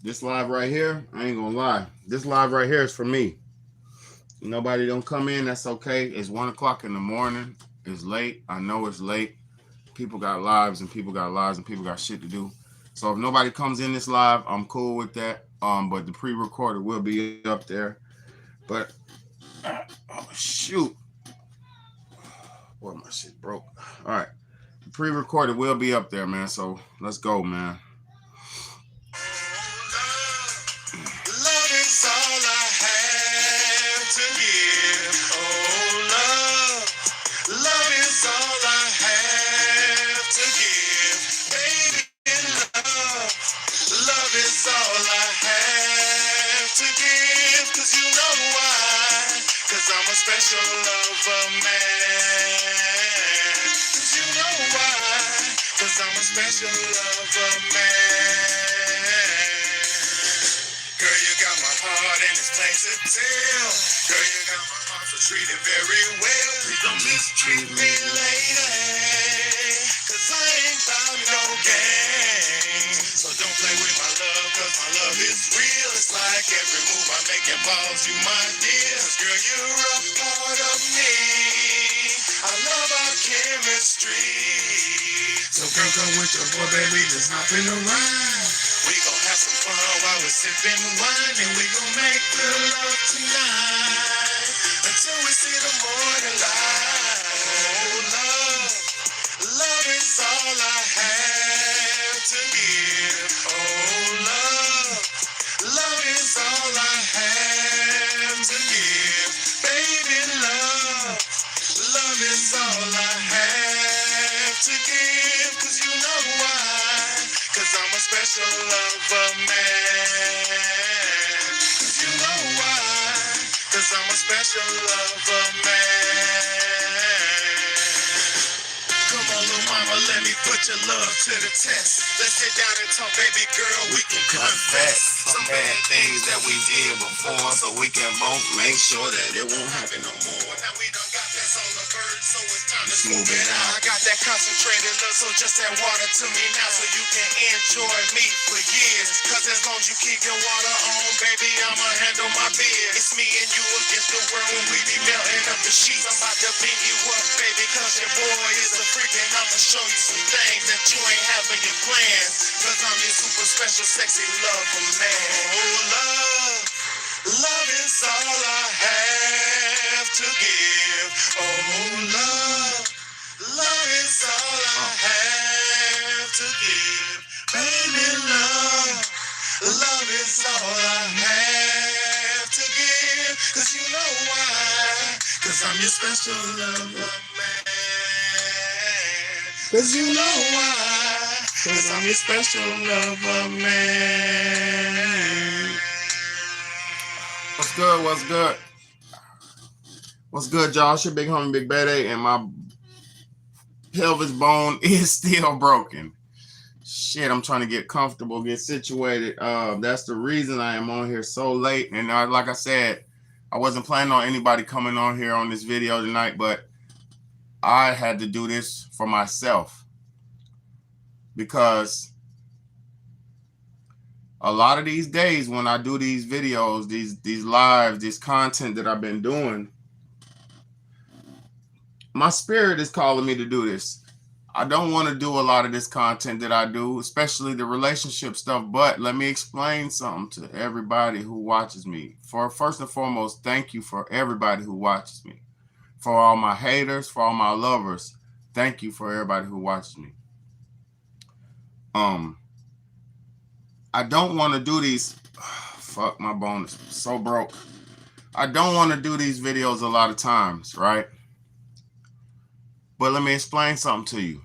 This live right here, I ain't gonna lie. This live right here is for me. Nobody don't come in, that's okay. It's 1 o'clock in the morning. It's late. I know it's late. People got lives and people got lives and people got shit to do. So if nobody comes in this live, I'm cool with that. But the pre-recorded will be up there. But oh shoot. Boy, my shit broke. All right. The pre-recorded will be up there, man. So let's go, man. Love is all I have to give. Oh, love is all I have to give. Baby, love is all I have to give. 'Cause you know why? 'Cause I'm a special lover man. 'Cause you know why? 'Cause I'm a special lover man. Girl, you got my heart and it's plain to tell. Girl, you got my heart, so treat it very well. Please don't mistreat me later, 'cause I ain't about no game. So don't play with my love, 'cause my love is real. It's like every move I make involves you, my dear. 'Cause girl, you're a part of me. I love our chemistry. So girl, go with your boy, baby, just hopping around. We gon' have some fun while we're sipping wine, and we gon' make good love tonight until we see the morning light. Oh, love is all I have to give. Oh, love is all I have to give. Baby, love is all I have to give. 'Cause you know why? 'Cause I'm a special lover man. 'Cause you know why? 'Cause I'm a special lover man. Come on, little mama, let me put your love to the test. Let's sit down and talk, baby girl, we can confess some bad things that we did before, so we can both make sure that it won't happen no more. Now we done got that solar bird, so it's time to smooth it out. I got that concentrated love, so just add water to me now, so you can enjoy me for years. 'Cause as long as you keep your water on, baby, I'ma handle my beer. It's me and you against the world when we be melting up the sheets. I'm about to beat you up, baby, 'cause your boy is a freak, and I'ma show you some things that you ain't having your plans. 'Cause I'm your super special, sexy lover man. Oh, love is all I have to give. Oh, love is all I have to give. Baby, love is all I have to give. 'Cause you know why? 'Cause I'm your special lover man. 'Cause you know why? 'Cause I'm your special lover man. What's good? What's good? What's good, y'all? It's your big homie, Big Bayday, and my pelvis bone is still broken. Shit, I'm trying to get comfortable, get situated. That's the reason I am on here so late. And like I said, I wasn't planning on anybody coming on here on this video tonight, but I had to do this for myself because a lot of these days when I do these videos, these lives, this content that I've been doing, my spirit is calling me to do this. I don't want to do a lot of this content that I do, especially the relationship stuff, but let me explain something to everybody who watches me. First and foremost, thank you for everybody who watches me. For all my haters, for all my lovers, thank you for everybody who watches me. I don't want to do these. Fuck, my bone is so broke. I don't want to do these videos a lot of times, right? But let me explain something to you.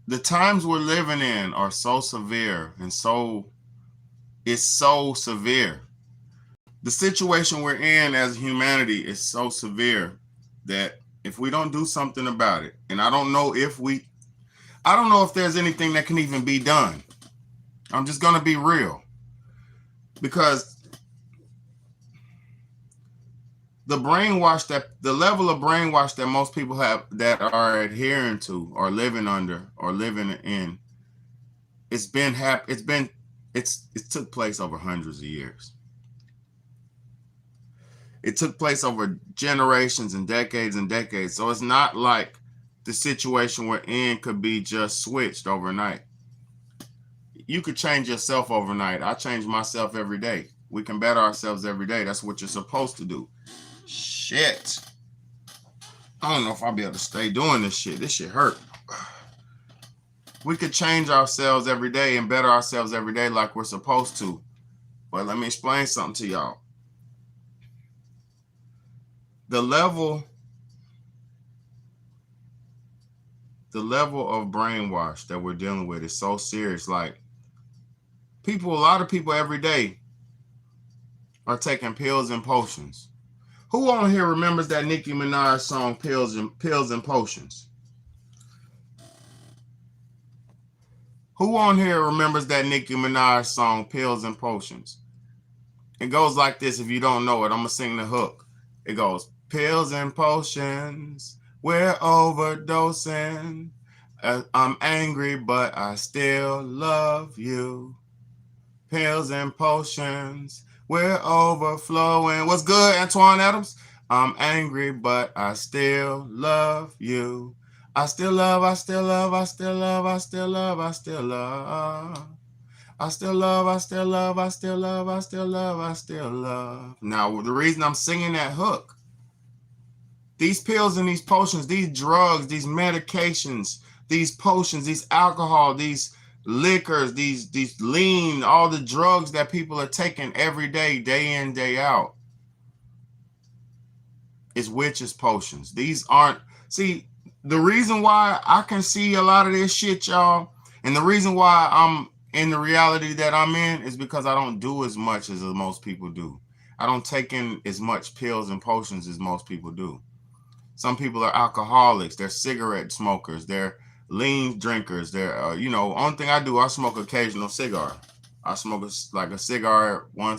The times we're living in are so severe and it's so severe. The situation we're in as humanity is so severe that if we don't do something about it, and I don't know if there's anything that can even be done. I'm just going to be real. Because the level of brainwash that most people have that are adhering to or living under or living in it took place over hundreds of years. It took place over generations and decades. So it's not like the situation we're in could be just switched overnight. You could change yourself overnight. I change myself every day. We can better ourselves every day. That's what you're supposed to do. Shit. I don't know if I'll be able to stay doing this shit. This shit hurt. We could change ourselves every day and better ourselves every day like we're supposed to. But let me explain something to y'all. The level of brainwash that we're dealing with is so serious. Like, a lot of people every day are taking pills and potions. Who on here remembers that Nicki Minaj song, Pills and Potions? Who on here remembers that Nicki Minaj song, Pills and Potions? It goes like this. If you don't know it, I'm going to sing the hook. It goes, pills and potions, we're overdosing. I'm angry, but I still love you. Pills and potions, we're overflowing. What's good, Antoine Adams? I'm angry, but I still love you. I still love, I still love, I still love, I still love, I still love. I still love, I still love, I still love, I still love, I still love. Now, the reason I'm singing that hook, these pills and these potions, these drugs, these medications, these potions, these alcohol, these liquors, these lean, all the drugs that people are taking every day, day in, day out, is witches' potions. These aren't, see, the reason why I can see a lot of this shit, y'all, and the reason why I'm in the reality that I'm in is because I don't do as much as most people do. I don't take in as much pills and potions as most people do. Some people are alcoholics. They're cigarette smokers. They're lean drinkers. They're, only thing I do, I smoke occasional cigar. I smoke a cigar one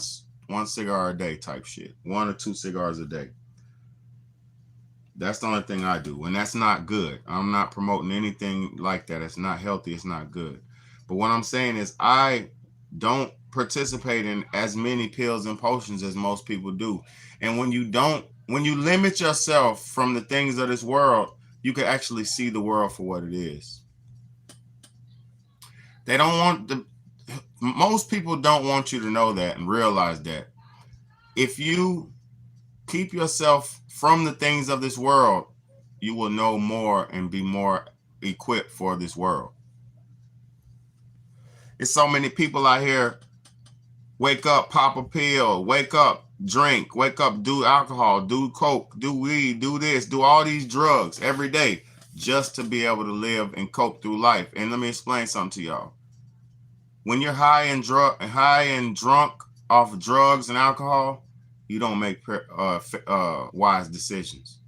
cigar a day type shit. 1 or 2 cigars a day. That's the only thing I do. And that's not good. I'm not promoting anything like that. It's not healthy. It's not good. But what I'm saying is I don't participate in as many pills and potions as most people do. And when you limit yourself from the things of this world, you can actually see the world for what it is. Most people don't want you to know that and realize that. If you keep yourself from the things of this world, you will know more and be more equipped for this world. There's so many people out here, wake up, pop a pill, wake up, drink, wake up, do alcohol, do coke, do weed, do this, do all these drugs every day just to be able to live and cope through life. And let me explain something to y'all. When you're high and drunk off drugs and alcohol, you don't make wise decisions.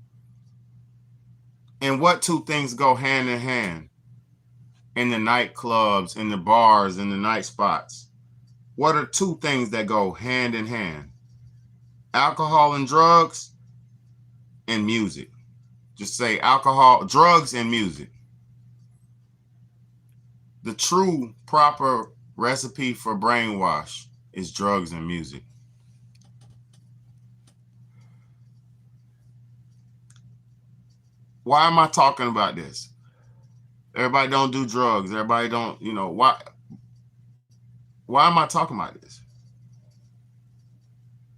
And what two things go hand in hand in the nightclubs, in the bars, in the night spots? What are 2 things that go hand in hand? Alcohol and drugs and music. Just say alcohol, drugs, and music. The true, proper recipe for brainwash is drugs and music. Why am I talking about this? Everybody don't do drugs. Everybody don't, why am I talking about this?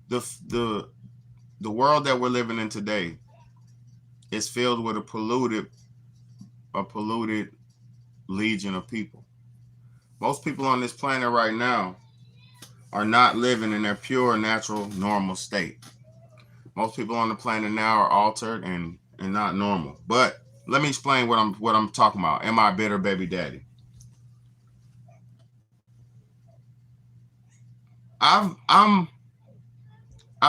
The world that we're living in today is filled with a polluted legion of people. Most people on this planet right now are not living in their pure, natural, normal state. Most people on the planet now are altered and not normal. But let me explain what I'm talking about. Am I a bitter baby daddy? I've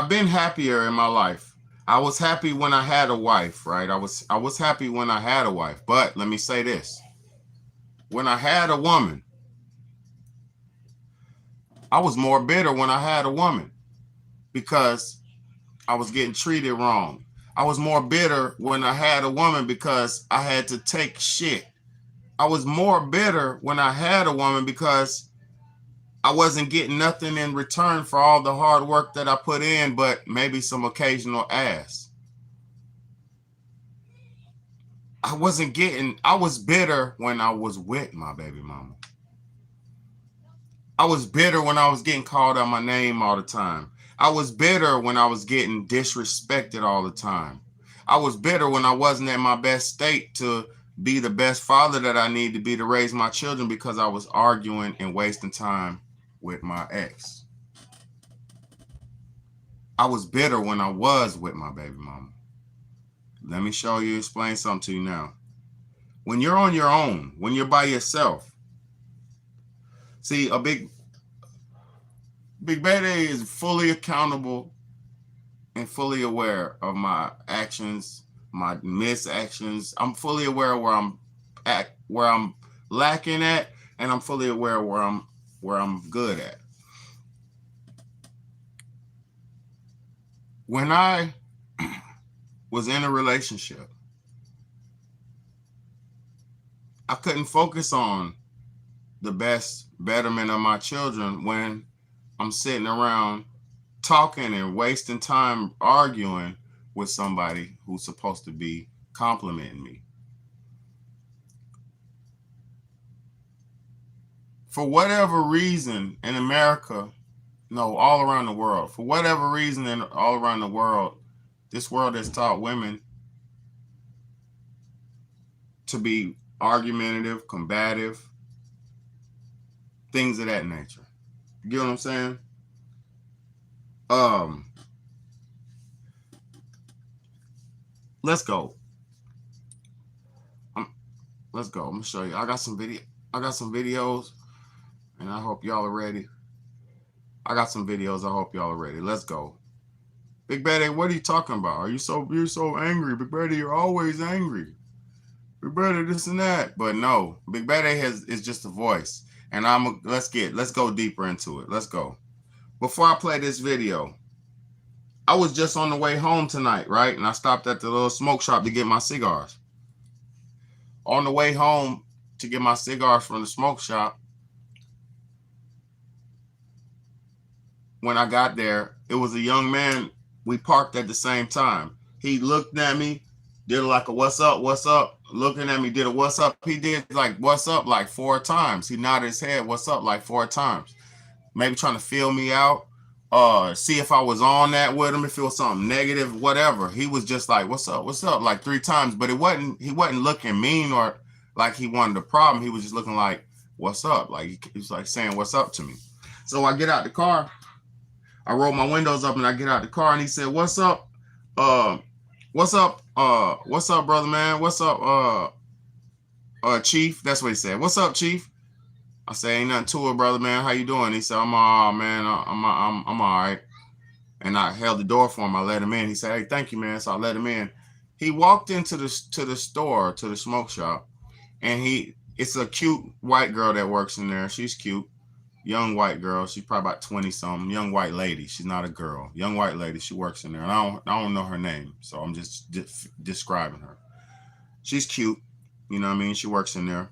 been happier in my life. I was happy when I had a wife, right? I was happy when I had a wife. But let me say this. When I had a woman, I was more bitter when I had a woman because I was getting treated wrong. I was more bitter when I had a woman because I had to take shit. I was more bitter when I had a woman because I wasn't getting nothing in return for all the hard work that I put in, but maybe some occasional ass. I was bitter when I was with my baby mama. I was bitter when I was getting called out my name all the time. I was bitter when I was getting disrespected all the time. I was bitter when I wasn't in my best state to be the best father that I need to be to raise my children because I was arguing and wasting time with my ex. I was bitter when I was with my baby mama. Let me explain something to you now. When you're on your own, when you're by yourself, see, a big Bayday is fully accountable and fully aware of my actions, my misactions. I'm fully aware of where I'm lacking at, and I'm fully aware of where I'm good at. When I was in a relationship, I couldn't focus on the betterment of my children when I'm sitting around talking and wasting time arguing with somebody who's supposed to be complimenting me. For whatever reason in America, no, all around the world, for whatever reason and all around the world, this world has taught women to be argumentative, combative, things of that nature. You get what I'm saying? Let's go. Let's go. I'm gonna show you. I got some videos, and I hope y'all are ready. I got some videos. I hope y'all are ready. Let's go. Big Bayday, what are you talking about? You're so angry, Big Bayday. You're always angry. Big Bayday, this and that. But no, Big Bayday is just a voice. And let's go deeper into it. Let's go. Before I play this video, I was just on the way home tonight, right? And I stopped at the little smoke shop to get my cigars. On the way home to get my cigars from the smoke shop, when I got there, it was a young man. We parked at the same time. He looked at me, did like a what's up, looking at me, did a what's up. He did like what's up like 4 times. He nodded his head, what's up, like 4 times. Maybe trying to feel me out, see if I was on that with him, if it was something negative, whatever. He was just like, what's up, like 3 times. But he wasn't looking mean or like he wanted a problem. He was just looking like, what's up? Like he was like saying what's up to me. So I get out the car. I roll my windows up and I get out the car and he said, what's up? What's up, brother man? What's up, Chief? That's what he said. What's up, Chief? I said, ain't nothing to it, brother man. How you doing? He said, I'm all right. And I held the door for him. I let him in. He said, hey, thank you, man. So I let him in. He walked into the store, to the smoke shop, and it's a cute white girl that works in there. She's cute. Young white girl. She's probably about 20 something. Young white lady. She's not a girl. Young white lady. She works in there. And I don't know her name. So I'm just describing her. She's cute. You know what I mean? She works in there.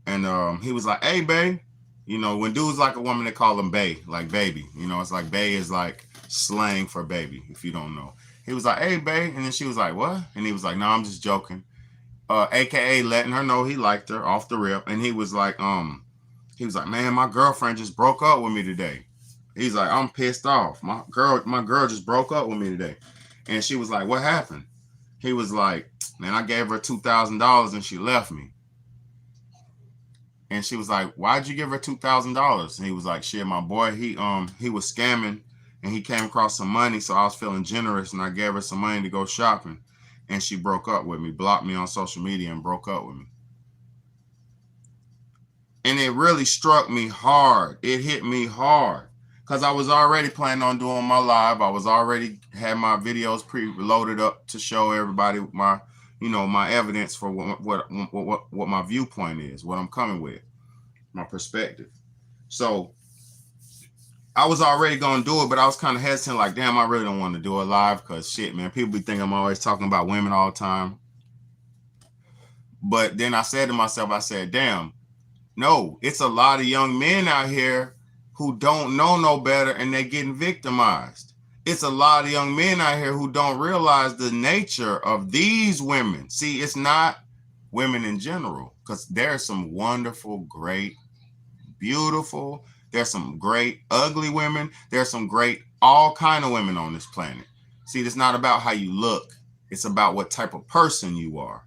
And he was like, hey, bae. You know, when dudes like a woman, they call them bae, like baby. You know, it's like bae is like slang for baby, if you don't know. He was like, hey, bae. And then she was like, what? And he was like, no, I'm just joking. AKA letting her know he liked her off the rip. And he was like, man, my girlfriend just broke up with me today. He's like, I'm pissed off. My girl just broke up with me today. And she was like, what happened? He was like, man, I gave her $2,000 and she left me. And she was like, why'd you give her $2,000? And he was like, shit, my boy, he was scamming and he came across some money. So I was feeling generous and I gave her some money to go shopping. And she broke up with me, blocked me on social media and broke up with me. And it really struck me hard. It hit me hard because I was already planning on doing my live. I was already had my videos pre-loaded up to show everybody my evidence for what my viewpoint is, what I'm coming with, my perspective. So I was already going to do it, but I was kind of hesitant, like, damn, I really don't want to do it live because shit, man, people be thinking I'm always talking about women all the time. But then I said to myself, I said, damn, no, it's a lot of young men out here who don't know no better and they're getting victimized. It's a lot of young men out here who don't realize the nature of these women. See, it's not women in general, because there's some wonderful, great, beautiful, there's some great ugly women, there's some great all kind of women on this planet. See, it's not about how you look, it's about what type of person you are.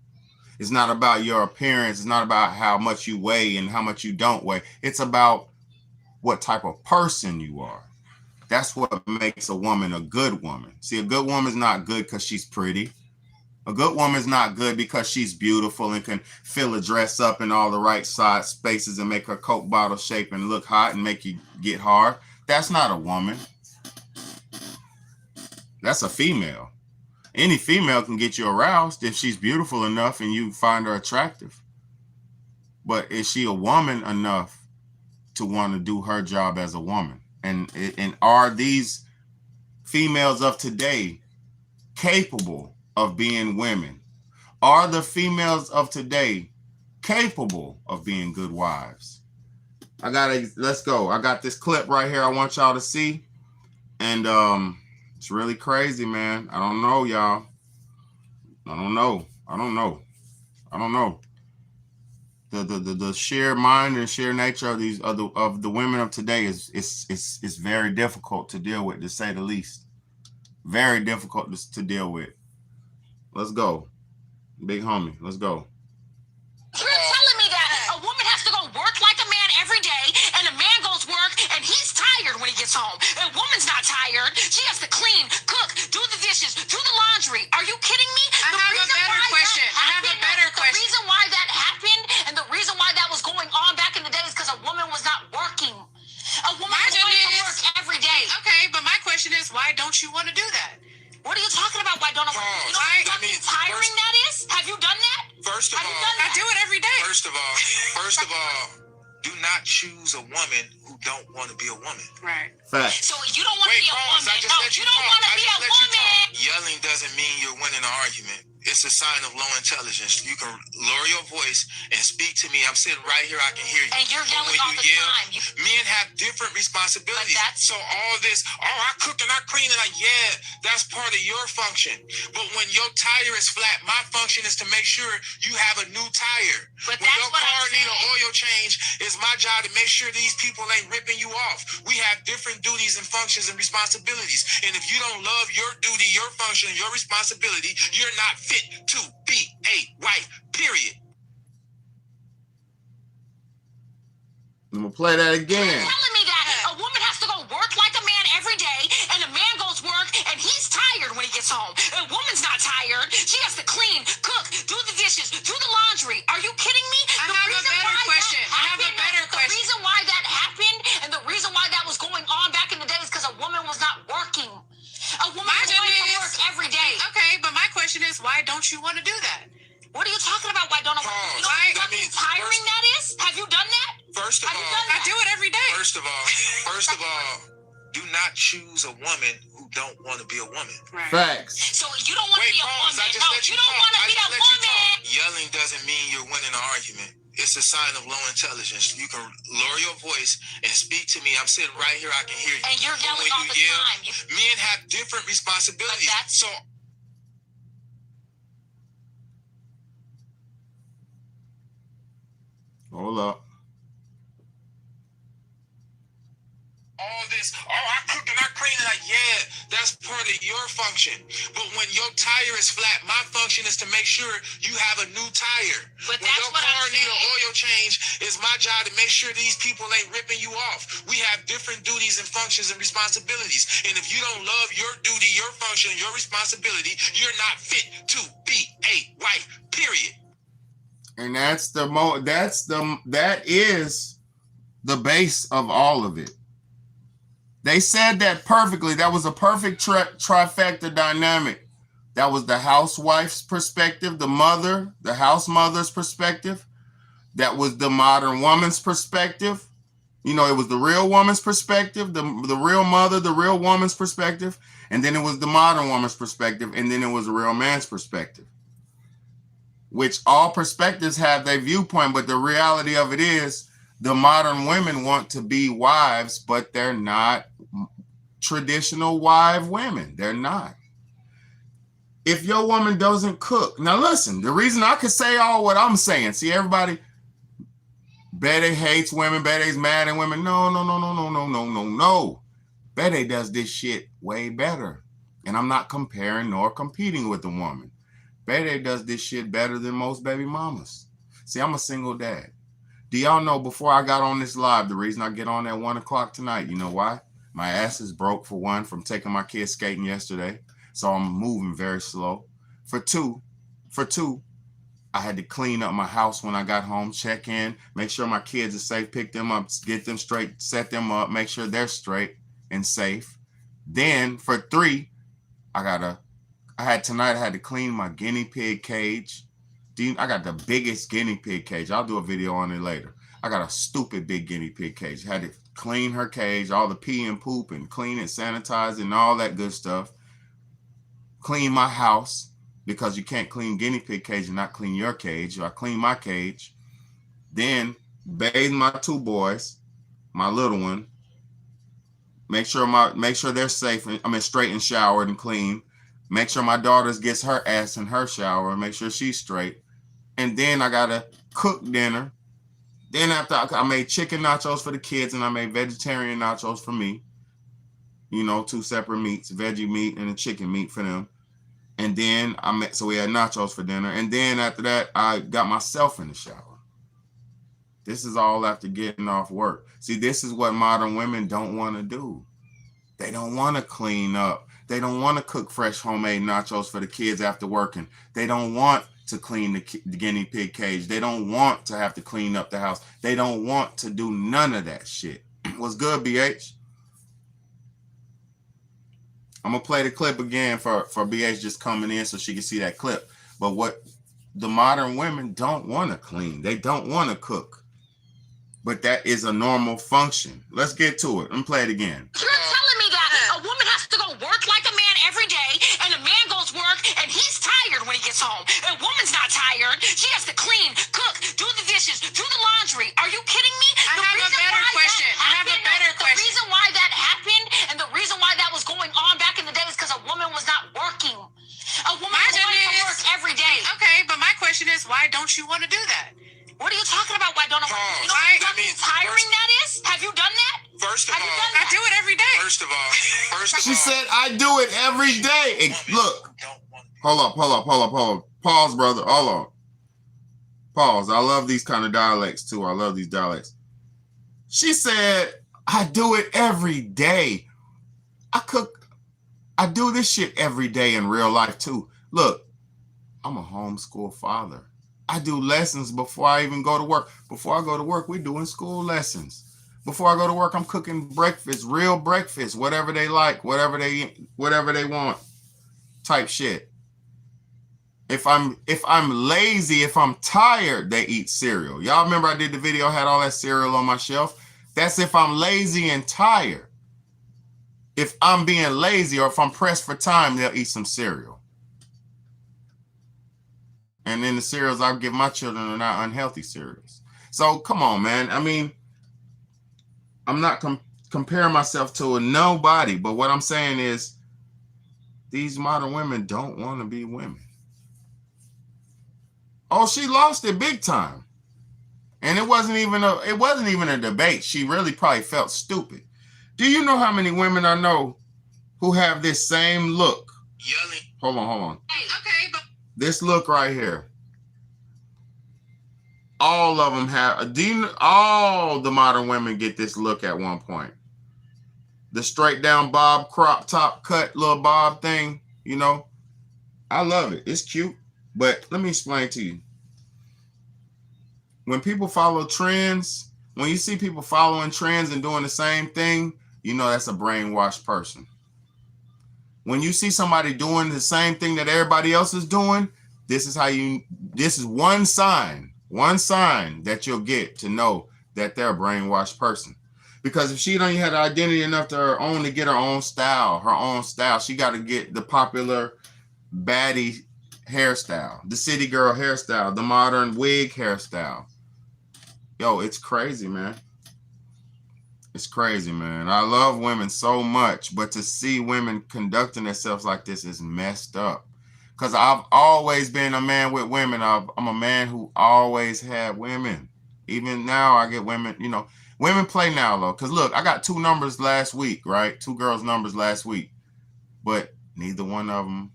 It's not about your appearance, it's not about how much you weigh and how much you don't weigh. It's about what type of person you are. That's what makes a woman a good woman. See, a good woman's not good because she's pretty. A good woman's not good because she's beautiful and can fill a dress up in all the right side spaces and make her Coke bottle shape and look hot and make you get hard. That's not a woman. That's a female. Any female can get you aroused if she's beautiful enough and you find her attractive. But is she a woman enough to want to do her job as a woman? And are these females of today capable of being women? Are the females of today capable of being good wives? Let's go. I got this clip right here I want y'all to see. And it's really crazy, man. I don't know, y'all. I don't know. The sheer mind and sheer nature of these of the women of today is very difficult to deal with, to say the least. Very difficult to deal with. Let's go, big homie. Let's go. You're telling me that a woman has to go work like a man every day, and a man goes work and he's tired when he gets home. A woman's not tired. She has to clean, cook, do the dishes, do the laundry. Are you kidding me? I have a better question. The reason why that happened and the reason why that was going on back in the day is because a woman was not working. A woman was going to work every day. Okay, but my question is, why don't you want to do that? What are you talking about? Why don't I want to? You know how tiring that is? Have you done that? First of all, I do it every day. First of all, do not choose a woman who don't want to be a woman. Right. Facts. So you don't want to be a woman. No, you don't want to be a woman. Yelling doesn't mean you're winning an argument. It's a sign of low intelligence. You can lower your voice and speak to me. I'm sitting right here. I can hear you. And you're yelling all the time. Men have different responsibilities. So all this, I cook and I clean, and that's part of your function. But when your tire is flat, my function is to make sure you have a new tire. But when your car needs an oil change, it's my job to make sure these people ain't ripping you off. We have different duties and functions and responsibilities. And if you don't love your duty, your function, your responsibility, you're not fit to be a wife, period. I'm gonna play that again. You're telling me that a woman has to go work like a man every day, and a man goes work and he's tired when he gets home. A woman's not tired. She has to clean, cook, do the dishes, do the laundry. Are you kidding me? I have a better question. The reason why that happened and the reason why that was going on back in the day is because a woman was not working. A woman was going to work every day. Okay, but my question is, why don't you want to do that? What are you talking about? Why don't I want to? You know how tiring that is? Have you done that? First of all, I do it every day. First of all, do not choose a woman who don't want to be a woman. Right. Facts. So you don't want to be a woman. No, you don't want to be a woman. Yelling doesn't mean you're winning an argument. It's a sign of low intelligence. You can lower your voice and speak to me. I'm sitting right here. I can hear you. And you're yelling all the time. Men have different responsibilities. So hold up. all this, I cook and I clean, and that's part of your function. But when your tire is flat, my function is to make sure you have a new tire. But when that's your what car I'm needs saying. an oil change, it's my job to make sure these people ain't ripping you off. We have different duties and functions and responsibilities. And if you don't love your duty, your function, your responsibility, you're not fit to be a wife, period. And that is the base of all of it. They said that perfectly. That was a perfect trifecta dynamic. That was the housewife's perspective, the house mother's perspective. That was the modern woman's perspective. You know, it was the real woman's perspective, the real mother, the real woman's perspective. And then it was the modern woman's perspective. And then it was the real man's perspective. which all perspectives have their viewpoint, but the reality of it is the modern women want to be wives, but they're not traditional wife women. They're not. If your woman doesn't cook, now listen, the reason I could say all what I'm saying, see everybody, Bayday hates women, Bayday's mad at women. No. Bayday does this shit way better. And I'm not comparing nor competing with the woman. Bayday does this shit better than most baby mamas. See, I'm a single dad. Do y'all know before I got on this live, the reason I get on at 1 o'clock tonight, you know why? My ass is broke for one from taking my kids skating yesterday. So I'm moving very slow. For two, I had to clean up my house when I got home, check in, make sure my kids are safe, pick them up, get them straight, set them up, make sure they're straight and safe. Then for three, I had to clean my guinea pig cage. I got the biggest guinea pig cage. I'll do a video on it later. I got a stupid big guinea pig cage. Had to clean her cage, all the pee and poop, and clean it, sanitize it, and all that good stuff. Clean my house, because you can't clean guinea pig cage and not clean your cage. So I clean my cage. Then bathe my two boys, my little one. Make sure they're safe. Straight and showered and clean. Make sure my daughter gets her ass in her shower. Make sure she's straight. And then I gotta cook dinner. Then after I made chicken nachos for the kids and I made vegetarian nachos for me. You know, 2 separate meats, veggie meat and a chicken meat for them. And then so we had nachos for dinner. And then after that, I got myself in the shower. This is all after getting off work. See, this is what modern women don't want to do. They don't want to clean up. They don't want to cook fresh homemade nachos for the kids after working. They don't want to clean the guinea pig cage. They don't want to have to clean up the house. They don't want to do none of that shit. What's good, BH? I'm going to play the clip again for BH just coming in so she can see that clip. But what the modern women don't want to clean. They don't want to cook. But that is a normal function. Let's get to it. Let me play it again. You're telling me that a woman has to go work like a man every day, and a man goes work, and he's tired when he gets home. A woman's not tired. She has to clean, cook, do the dishes, do the laundry. Are you kidding me? I have a better question. The reason why that happened, and the reason why that was going on back in the day is because a woman was not working. A woman was going to work every day. Okay, but my question is, why don't you want to do that? What are you talking about? Why don't I? You know how tiring that is? Have you done that? First of all, I do it every day. First of all, she said, I do it every day. And look, hold up. Pause, brother. Hold on. Pause. I love these kind of dialects too. I love these dialects. She said, I do it every day. I do this shit every day in real life too. Look, I'm a homeschool father. I do lessons before I even go to work. Before I go to work, we're doing school lessons. Before I go to work, I'm cooking breakfast, real breakfast, whatever they like, whatever they want, type shit. If I'm lazy, if I'm tired, they eat cereal. Y'all remember I did the video, had all that cereal on my shelf? That's if I'm lazy and tired. If I'm being lazy or if I'm pressed for time, they'll eat some cereal. And then the cereals I give my children are not unhealthy cereals. So come on, man. I mean, I'm not comparing myself to nobody, but what I'm saying is these modern women don't want to be women. Oh, she lost it big time. And it wasn't even a debate. She really probably felt stupid. Do you know how many women I know who have this same look? Yelling. Hold on. Okay, but This look right here. All of them have, all the modern women get this look at one point. The straight down bob, crop top cut, little bob thing, you know. I love it. It's cute. But let me explain to you. When people follow trends, when you see people following trends and doing the same thing, you know that's a brainwashed person. When you see somebody doing the same thing that everybody else is doing, this is one sign that you'll get to know that they're a brainwashed person. Because if she don't even have the identity enough to her own to get her own style, she got to get the popular baddie hairstyle, the city girl hairstyle, the modern wig hairstyle. Yo, it's crazy, man. It's crazy, man. I love women so much, but to see women conducting themselves like this is messed up. Because I've always been a man with women. I'm a man who always had women. Even now, I get women, you know. Women play now, though. Because look, I got 2 numbers last week, right? 2 girls' numbers last week. But neither one of them,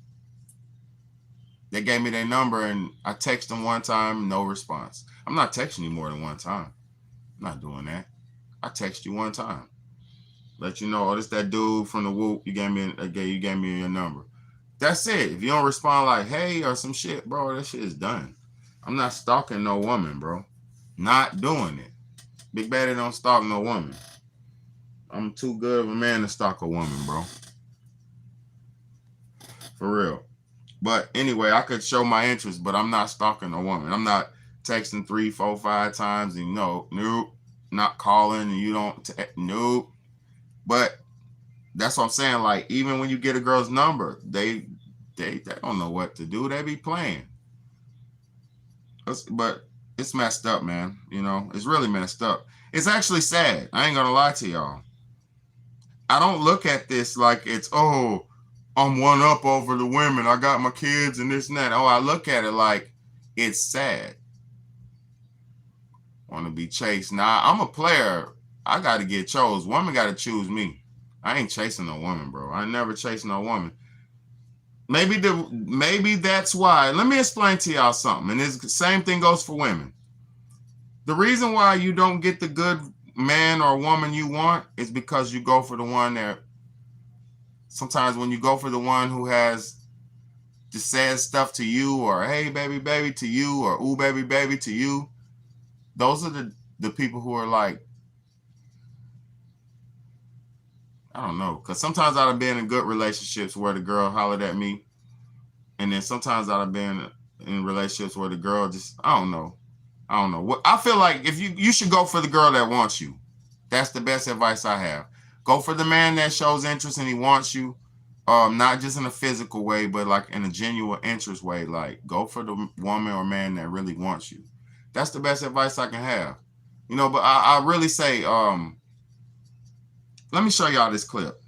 they gave me their number, and I text them one time, no response. I'm not texting you more than one time. I'm not doing that. I text you one time. Let you know, oh, this that dude from the Whoop. You gave me your number. That's it. If you don't respond like, hey, or some shit, bro, that shit is done. I'm not stalking no woman, bro. Not doing it. Big Baddie don't stalk no woman. I'm too good of a man to stalk a woman, bro. For real. But anyway, I could show my interest, but I'm not stalking a woman. I'm not texting 3, 4, 5 times and nope, not calling and you don't, nope. But that's what I'm saying. Like, even when you get a girl's number, they don't know what to do. They be playing. But it's messed up, man. You know, it's really messed up. It's actually sad. I ain't gonna lie to y'all. I don't look at this like it's, oh, I'm one up over the women. I got my kids and this and that. Oh, I look at it like it's sad. Want to be chased. Nah, I'm a player. I got to get chose. Woman got to choose me. I ain't chasing no woman, bro. I never chase no woman. Maybe that's why. Let me explain to y'all something. And the same thing goes for women. The reason why you don't get the good man or woman you want is because you go for the one that, sometimes when you go for the one who has just says stuff to you, or hey baby baby to you, or ooh baby baby to you, those are the people who are like, I don't know, because sometimes I've been in good relationships where the girl hollered at me, and then sometimes I've been in relationships where the girl just, I don't know. What I feel like, if you should go for the girl that wants you. That's the best advice I have. Go for the man that shows interest and he wants you, not just in a physical way, but like in a genuine interest way. Like, go for the woman or man that really wants you. That's the best advice I can have. You know, but I really say, let me show y'all this clip.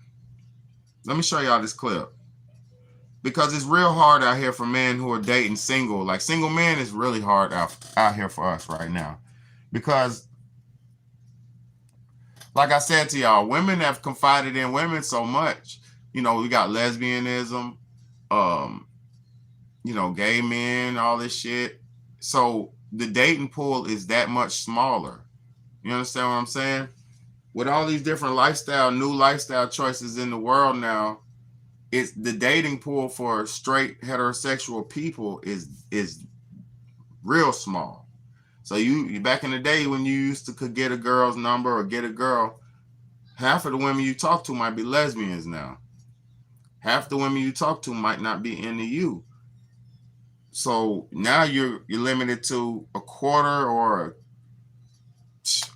Because it's real hard out here for men who are dating single. Like, single men is really hard out here for us right now. Because, like I said to y'all, women have confided in women so much. You know, we got lesbianism, you know, gay men, all this shit. So the dating pool is that much smaller. You understand what I'm saying? With all these different new lifestyle choices in the world now, it's the dating pool for straight heterosexual people is real small. So you back in the day when you could get a girl's number or get a girl, half of the women you talk to might be lesbians now. Half the women you talk to might not be into you. So now you're limited to a quarter or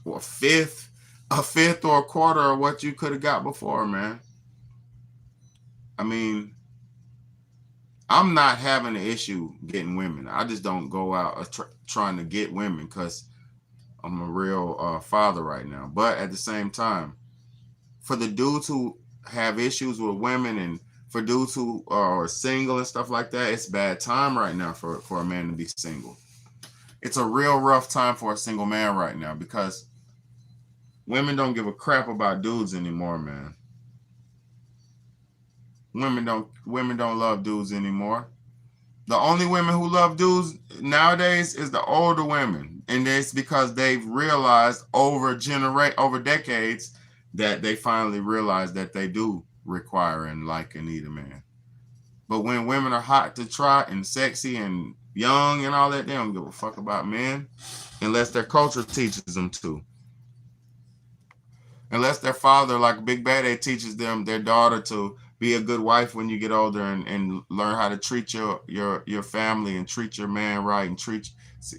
a fifth or a quarter of what you could have got before, man. I mean, I'm not having an issue getting women. I just don't go out trying to get women because I'm a real father right now. But at the same time, for the dudes who have issues with women and for dudes who are single and stuff like that, it's bad time right now for a man to be single. It's a real rough time for a single man right now because women don't give a crap about dudes anymore, man. Women don't love dudes anymore. The only women who love dudes nowadays is the older women, and it's because they've realized over decades that they finally realized that they do require and like and need a man. But when women are hot to trot and sexy and young and all that, they don't give a fuck about men unless their culture teaches them to. Unless their father, like Big Bayday, teaches them, their daughter, to be a good wife when you get older and learn how to treat your family and treat your man right and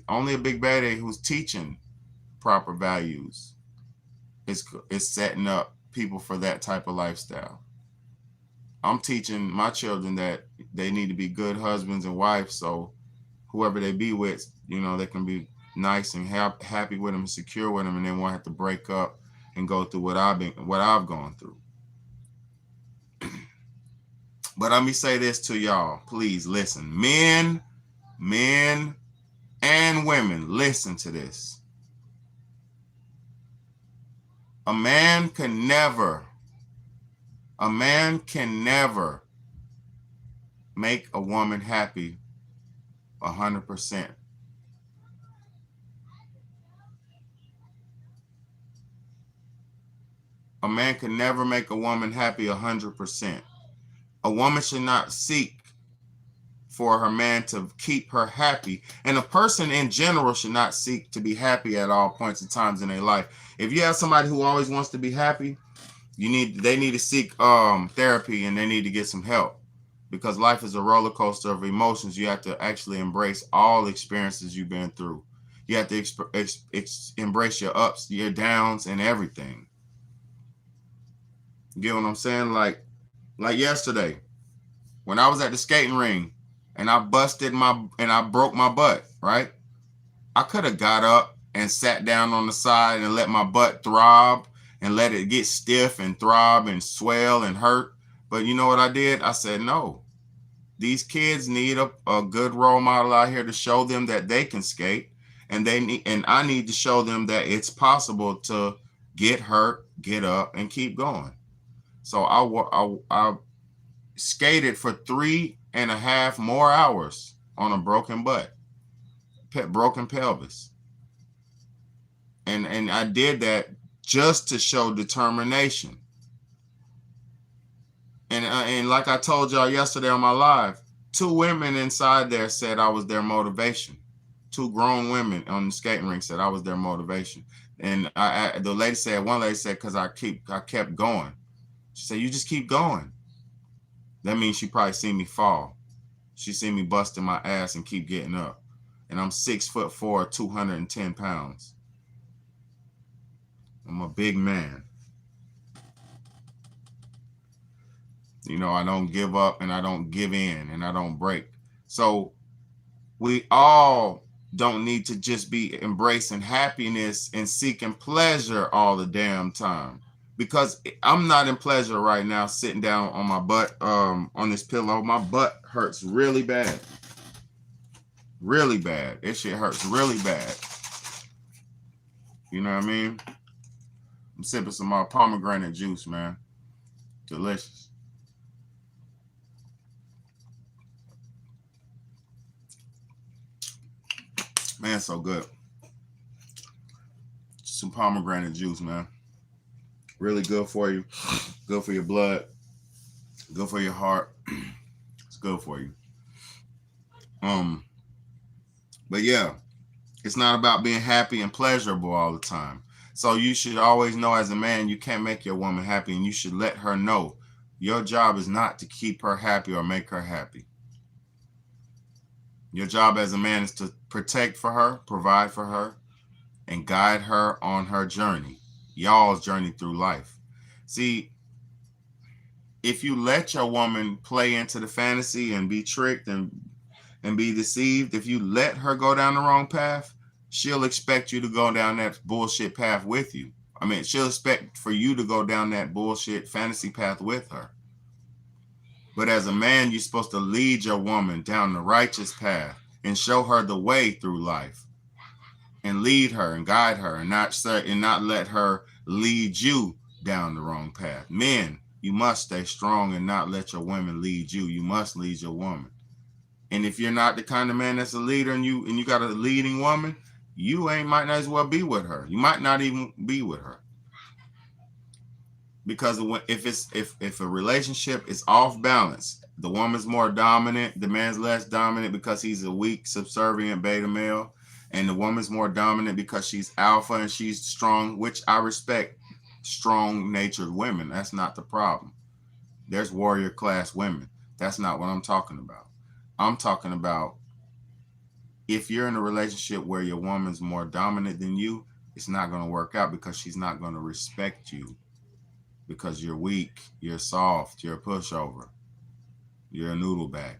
only a Big Bayday who's teaching proper values is setting up people for that type of lifestyle. I'm teaching my children that they need to be good husbands and wives, so whoever they be with, you know, they can be nice and happy with them and secure with them, and they won't have to break up and go through what I've gone through. But let me say this to y'all, please listen, men, and women, listen to this. A man can never make a woman happy 100%. A man can never make a woman happy 100%. A woman should not seek for her man to keep her happy. And a person in general should not seek to be happy at all points and times in their life. If you have somebody who always wants to be happy, they need to seek therapy, and they need to get some help, because life is a roller coaster of emotions. You have to actually embrace all experiences you've been through. You have to embrace your ups, your downs, and everything. You get what I'm saying? Like yesterday, when I was at the skating ring and I broke my butt, right? I could have got up and sat down on the side and let my butt throb and let it get stiff and throb and swell and hurt. But you know what I did? I said, no. These kids need a good role model out here to show them that they can skate, and I need to show them that it's possible to get hurt, get up, and keep going. So I skated for 3.5 more hours on a broken butt, broken pelvis. And I did that just to show determination. And like I told y'all yesterday on my live, 2 women inside there said I was their motivation. 2 grown women on the skating rink said I was their motivation. And one lady said, because I kept going. She said, you just keep going. That means she probably seen me fall. She seen me busting my ass and keep getting up. And I'm 6'4", 210 pounds. I'm a big man. You know, I don't give up, and I don't give in, and I don't break. So we all don't need to just be embracing happiness and seeking pleasure all the damn time. Because I'm not in pleasure right now sitting down on my butt, on this pillow. My butt hurts really bad. Really bad. This shit hurts really bad. You know what I mean? I'm sipping some pomegranate juice, man. Delicious. Man, so good. Some pomegranate juice, man. Really good for you. Good for your blood. Good for your heart. It's good for you. But yeah, it's not about being happy and pleasurable all the time. So you should always know, as a man, you can't make your woman happy, and you should let her know your job is not to keep her happy or make her happy. Your job as a man is to protect for her, provide for her, and guide her on her journey, y'all's journey through life. See, if you let your woman play into the fantasy and be tricked and be deceived, if you let her go down the wrong path, she'll expect you to go down that bullshit path with you. I mean, she'll expect for you to go down that bullshit fantasy path with her. But as a man, you're supposed to lead your woman down the righteous path and show her the way through life, and lead her and guide her, and not let her lead you down the wrong path. Men, you must stay strong and not let your women lead you. You must lead your woman. And if you're not the kind of man that's a leader, and you got a leading woman, you might not as well be with her. You might not even be with her. Because if a relationship is off balance, the woman's more dominant, the man's less dominant because he's a weak, subservient beta male, and the woman's more dominant because she's alpha and she's strong, which I respect strong-natured women. That's not the problem. There's warrior class women. That's not what I'm talking about. I'm talking about if you're in a relationship where your woman's more dominant than you, it's not going to work out, because she's not going to respect you, because you're weak, you're soft, you're a pushover. You're a noodle bag.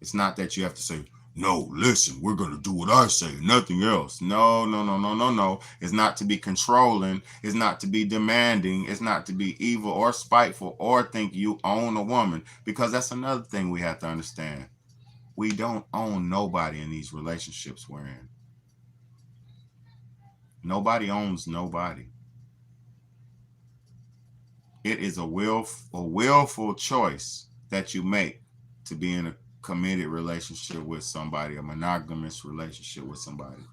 It's not that you have to say, no, listen, we're going to do what I say, nothing else. No, no, no, no, no, no. It's not to be controlling. It's not to be demanding. It's not to be evil or spiteful or think you own a woman, because that's another thing we have to understand. We don't own nobody in these relationships we're in. Nobody owns nobody. It is a willful choice that you make to be in a committed relationship with somebody, a monogamous relationship with somebody.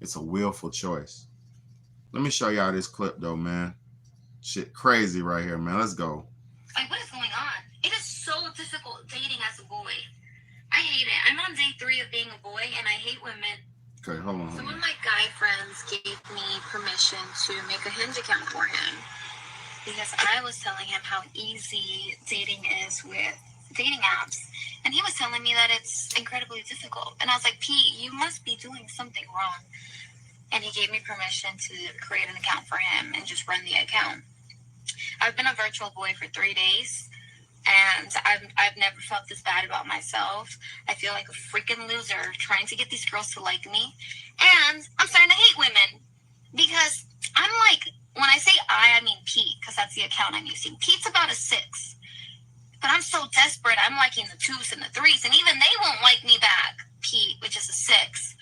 It's a willful choice. Let me show y'all this clip though, man. Shit crazy right here, man. Let's go. Like, what is going on? It is so difficult dating as a boy. I hate it. I'm on day 3 of being a boy, and I hate women. Okay, hold on. Some of my guy friends gave me permission to make a Hinge account for him because I was telling him how easy dating is with dating apps. And he was telling me that it's incredibly difficult. And I was like, Pete, you must be doing something wrong. And he gave me permission to create an account for him and just run the account. I've been a virtual boy for 3 days, and I've never felt this bad about myself. I feel like a freaking loser trying to get these girls to like me. And I'm starting to hate women because I'm like, when I say I mean Pete, because that's the account I'm using. Pete's about a 6. But I'm so desperate, I'm liking the 2s and the 3s, and even they won't like me back, Pete, which is a 6.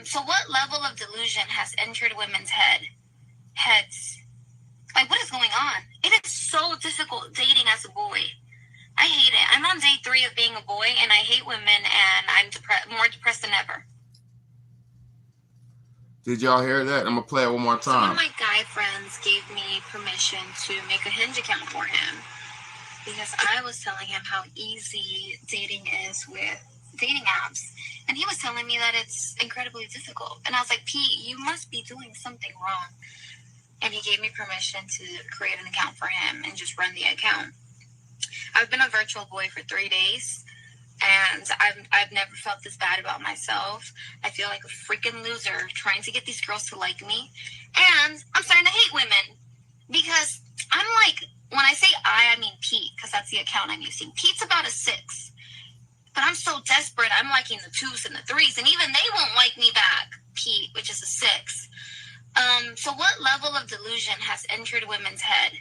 So what level of delusion has entered women's heads? Like, what is going on? It is so difficult dating as a boy. I hate it. I'm on day 3 of being a boy, and I hate women, and I'm more depressed than ever. Did y'all hear that? I'm going to play it one more time. Some of my guy friends gave me permission to make a Hinge account for him because I was telling him how easy dating is with dating apps. And he was telling me that it's incredibly difficult. And I was like, Pete, you must be doing something wrong. And he gave me permission to create an account for him and just run the account. I've been a virtual boy for 3 days, and I've never felt this bad about myself. I feel like a freaking loser trying to get these girls to like me. And I'm starting to hate women because I'm like, when I say I mean Pete, because that's the account I'm using. Pete's about a 6. But I'm so desperate, I'm liking the 2s and the 3s, and even they won't like me back, Pete, which is a 6. So what level of delusion has entered women's heads?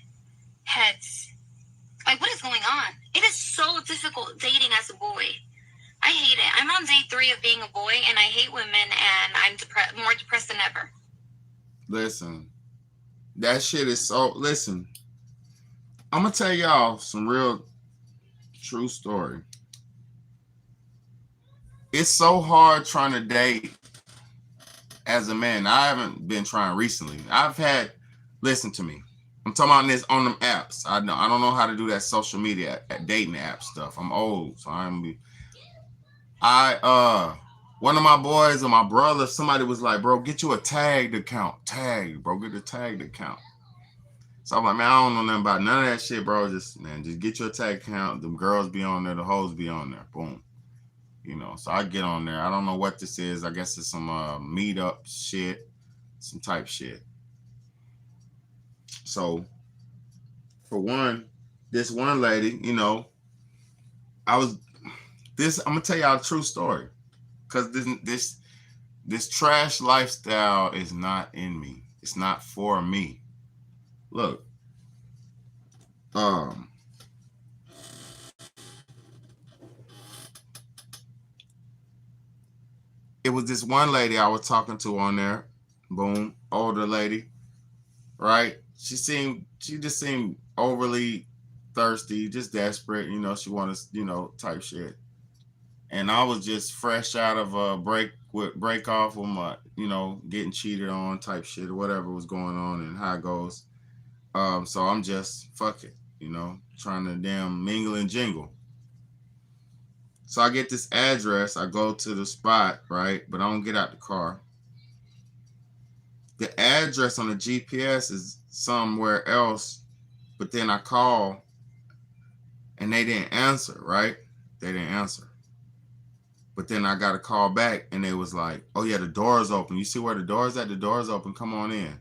Like, what is going on? It is so difficult dating as a boy. I hate it. I'm on day 3 of being a boy, and I hate women, and I'm more depressed than ever. Listen, that shit is so... Listen, I'm going to tell y'all some real true story. It's so hard trying to date as a man. I haven't been trying recently. Listen to me. I'm talking about this on them apps. I don't know how to do that social media dating app stuff. I'm old, so one of my boys or my brother, somebody was like, bro, get you a tagged account. Get a tagged account. So I'm like, man, I don't know nothing about none of that shit, bro. Just get you a tag account. Them girls be on there, the hoes be on there. Boom. You know, so I get on there. I don't know what this is. I guess it's some meetup shit, some type shit. So, for one, this one lady, you know, I'm gonna tell y'all a true story, because this trash lifestyle is not in me. It's not for me. Look, it was this one lady I was talking to on there. Boom, older lady, right? She just seemed overly thirsty, just desperate. You know, she wanted, type shit. And I was just fresh out of a break off with my, getting cheated on type shit or whatever was going on and how it goes. So I'm just fuck it, trying to damn mingle and jingle. So I get this address. I go to the spot, right? But I don't get out the car. The address on the GPS is somewhere else, but then I call and they didn't answer, right? They didn't answer. But then I got a call back and they was like, oh yeah, the door's open. You see where the door's at? The door's open. Come on in.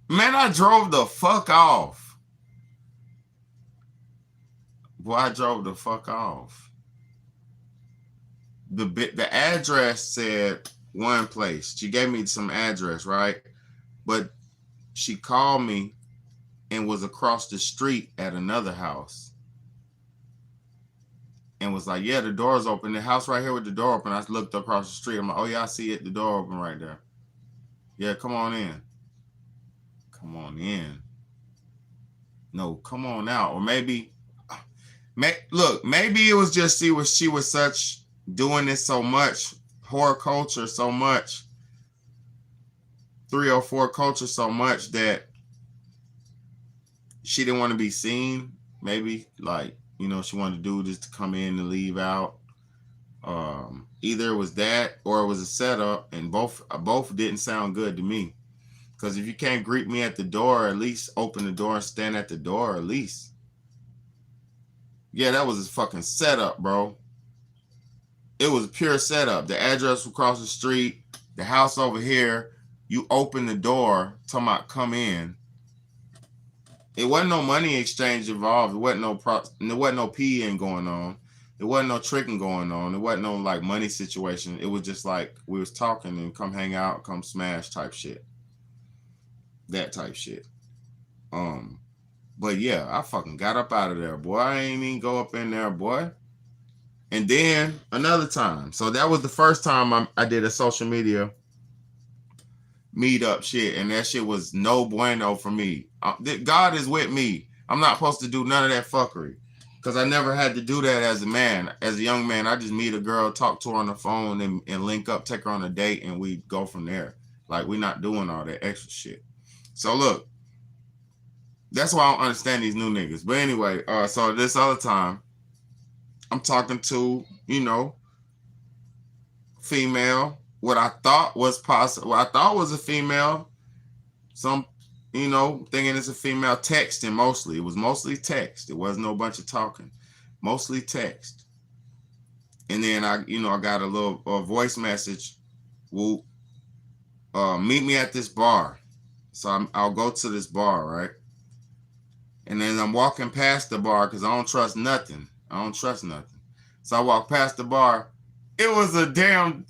Man, I drove the fuck off. Boy, I drove the fuck off. The address said one place. She gave me some address, right? But she called me and was across the street at another house. And was like, yeah, the door's open. The house right here with the door open. I looked across the street. I'm like, oh yeah, I see it. The door open right there. Yeah, come on in. Come on in. No, come on out. Or maybe, look, maybe it was just she was such doing this so much, horror culture so much, 304 culture so much that she didn't want to be seen. Maybe like, you know, she wanted to do this to come in and leave out. Either it was that or it was a setup, and both didn't sound good to me. Because if you can't greet me at the door, at least open the door and stand at the door at least. Yeah, that was a fucking setup, bro. It was a pure setup. The address across the street, the house over here. You open the door, talking about come in. It wasn't no money exchange involved. It wasn't no peeing going on. It wasn't no tricking going on. It wasn't no like money situation. It was just like we was talking and come hang out, come smash type shit. That type shit. But yeah, I fucking got up out of there, boy. I ain't even go up in there, boy. And then another time. So that was the first time I did a social media meetup shit, and that shit was no bueno for me. God is with me. I'm not supposed to do none of that fuckery because I never had to do that as a man. As a young man, I just meet a girl, talk to her on the phone, and link up, take her on a date, and we go from there. Like, we're not doing all that extra shit. So look, that's why I don't understand these new niggas. But anyway, so this other time, I'm talking to, you know, female, what I thought was possible. What I thought was a female. Some, you know, thinking it's a female, texting mostly. It was mostly text. It wasn't no bunch of talking. Mostly text. And then I got a little voice message. Well, meet me at this bar. So I'll go to this bar, right? And then I'm walking past the bar because I don't trust nothing. So I walk past the bar. It was a damn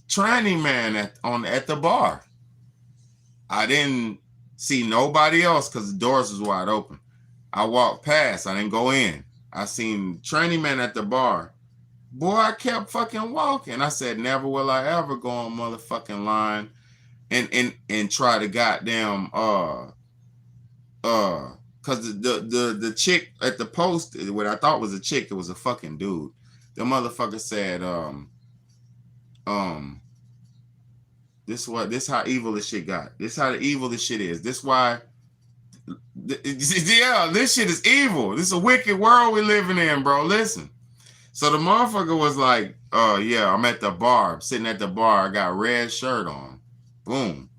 tranny man at the bar. I didn't see nobody else because the doors was wide open. I walked past. I didn't go in. I seen tranny man at the bar. Boy, I kept fucking walking. I said, never will I ever go on motherfucking line and try to goddamn because the chick at the post, what I thought was a chick, it was a fucking dude. The motherfucker said, this how evil this shit got. This how the evil this shit is. This why, yeah, this shit is evil. This is a wicked world we living in, bro. Listen. So the motherfucker was like, yeah, I'm at the bar. I'm sitting at the bar. I got a red shirt on. Boom.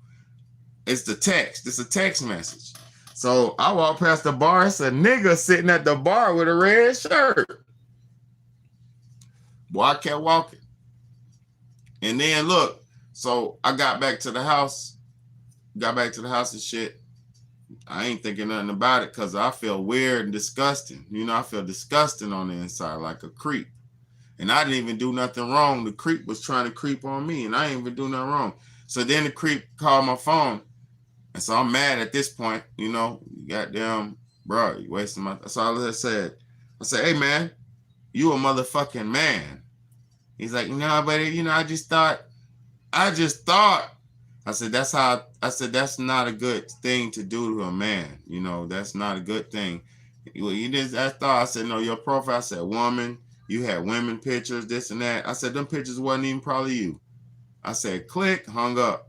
It's the text. It's a text message. So I walked past the bar. It's a nigga sitting at the bar with a red shirt. Boy, I kept walking. And then look, so I got back to the house and shit. I ain't thinking nothing about it because I feel weird and disgusting. You know, I feel disgusting on the inside like a creep. And I didn't even do nothing wrong. The creep was trying to creep on me and I didn't even do nothing wrong. So then the creep called my phone. And so I'm mad at this point, you know, goddamn, bro, you wasting my, that's all I said. I said, hey man, you a motherfucking man. He's like, no, but you know, I just thought. I said, that's not a good thing to do to a man. You know, that's not a good thing. I said, no, your profile, I said, woman, you had women pictures, this and that. I said, them pictures wasn't even probably you. I said, click, hung up.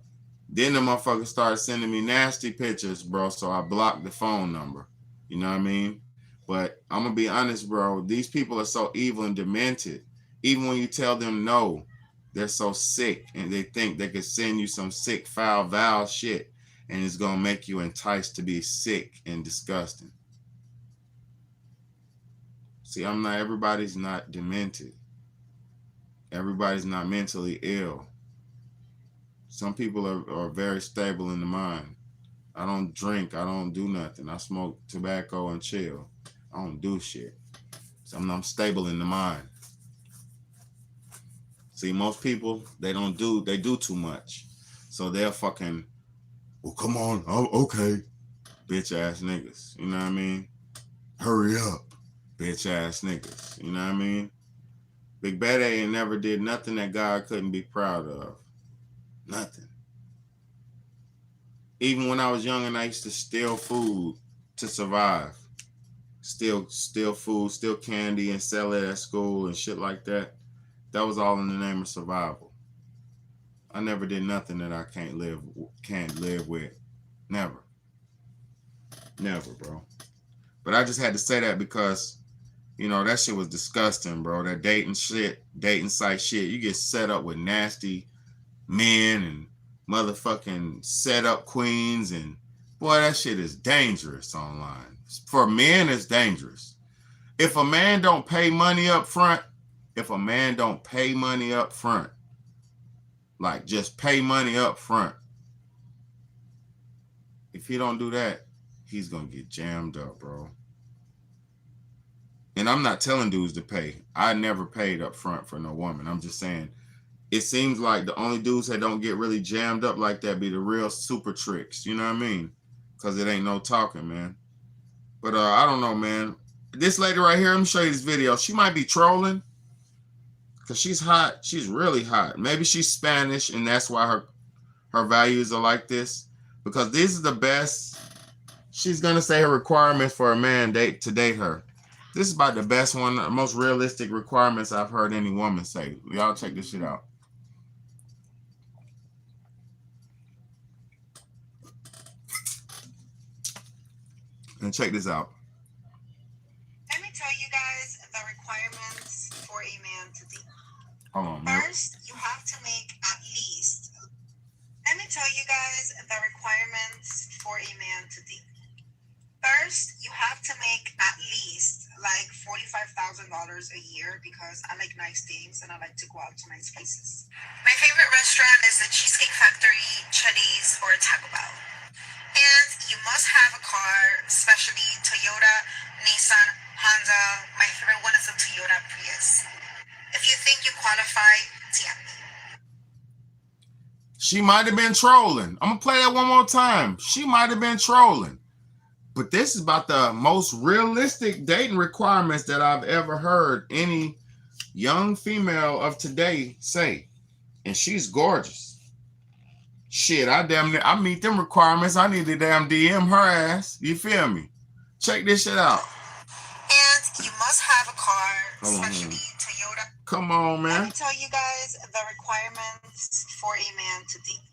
Then the motherfucker started sending me nasty pictures, bro. So I blocked the phone number. You know what I mean? But I'm going to be honest, bro. These people are so evil and demented. Even when you tell them no, they're so sick and they think they could send you some sick, foul, vile shit and it's going to make you enticed to be sick and disgusting. See, everybody's not demented. Everybody's not mentally ill. Some people are very stable in the mind. I don't drink. I don't do nothing. I smoke tobacco and chill. I don't do shit. So I'm stable in the mind. See, most people, they do too much. So they're fucking, well, come on, oh, okay. Bitch ass niggas. You know what I mean? Hurry up. Bitch ass niggas. You know what I mean? Big Bayday never did nothing that God couldn't be proud of. Nothing. Even when I was young and I used to steal food to survive. Steal food, steal candy and sell it at school and shit like that. That was all in the name of survival. I never did nothing that I can't live with. Never. Never, bro. But I just had to say that because, you know, that shit was disgusting, bro. That dating site shit. You get set up with nasty men and motherfucking set up queens, and boy, that shit is dangerous online. For men, it's dangerous. If a man don't pay money up front, like just pay money up front, if he don't do that, he's gonna get jammed up, bro. And I'm not telling dudes to pay. I never paid up front for no woman. I'm just saying, it seems like the only dudes that don't get really jammed up like that be the real super tricks. You know what I mean? Because it ain't no talking, man. But I don't know, man. This lady right here, let me show you this video. She might be trolling because she's hot. She's really hot. Maybe she's Spanish and that's why her values are like this. Because these are the best. She's going to say her requirements for a man to date her. This is about the best one, the most realistic requirements I've heard any woman say. Y'all check this shit out. And check this out. Let me tell you guys the requirements for a man to date. Hold on, man. First, you have to make at least. Let me tell you guys the requirements for a man to date. First, you have to make at least like $45,000 a year because I like nice things and I like to go out to nice places. My favorite restaurant is the Cheesecake Factory, Chili's, or Taco Bell. And you must have a car, especially Toyota, Nissan, Honda. My favorite one is a Toyota Prius. If you think you qualify, DM me. She might have been trolling. I'm going to play that one more time. She might have been trolling. But this is about the most realistic dating requirements that I've ever heard any young female of today say. And she's gorgeous. Shit, I meet them requirements. I need to damn DM her ass. You feel me? Check this shit out. And you must have a car, especially Toyota. Come on, man. Let me tell you guys the requirements for a man to date.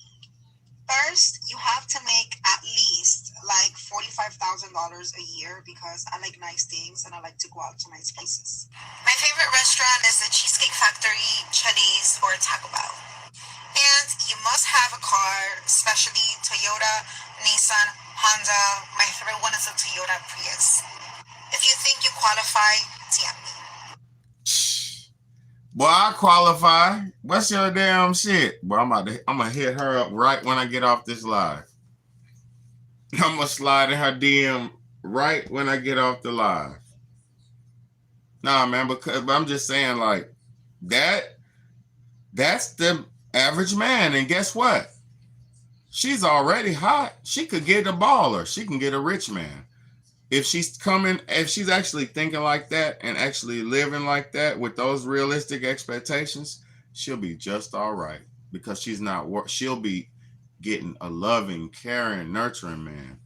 First, you have to make at least like $45,000 a year because I like nice things and I like to go out to nice places. My favorite restaurant is the Cheesecake Factory, Chili's, or Taco Bell. And you must have a car, especially Toyota, Nissan, Honda. My favorite one is a Toyota Prius. If you think you qualify, DM me. Boy, I qualify. What's your damn shit? Boy, I'm gonna hit her up right when I get off this live. I'm gonna slide in her DM right when I get off the live. Nah, man, but I'm just saying, like, that's the average man. And guess what? She's already hot. She could get a baller. She can get a rich man. If she's actually thinking like that and actually living like that with those realistic expectations, she'll be just all right because she'll be getting a loving, caring, nurturing man.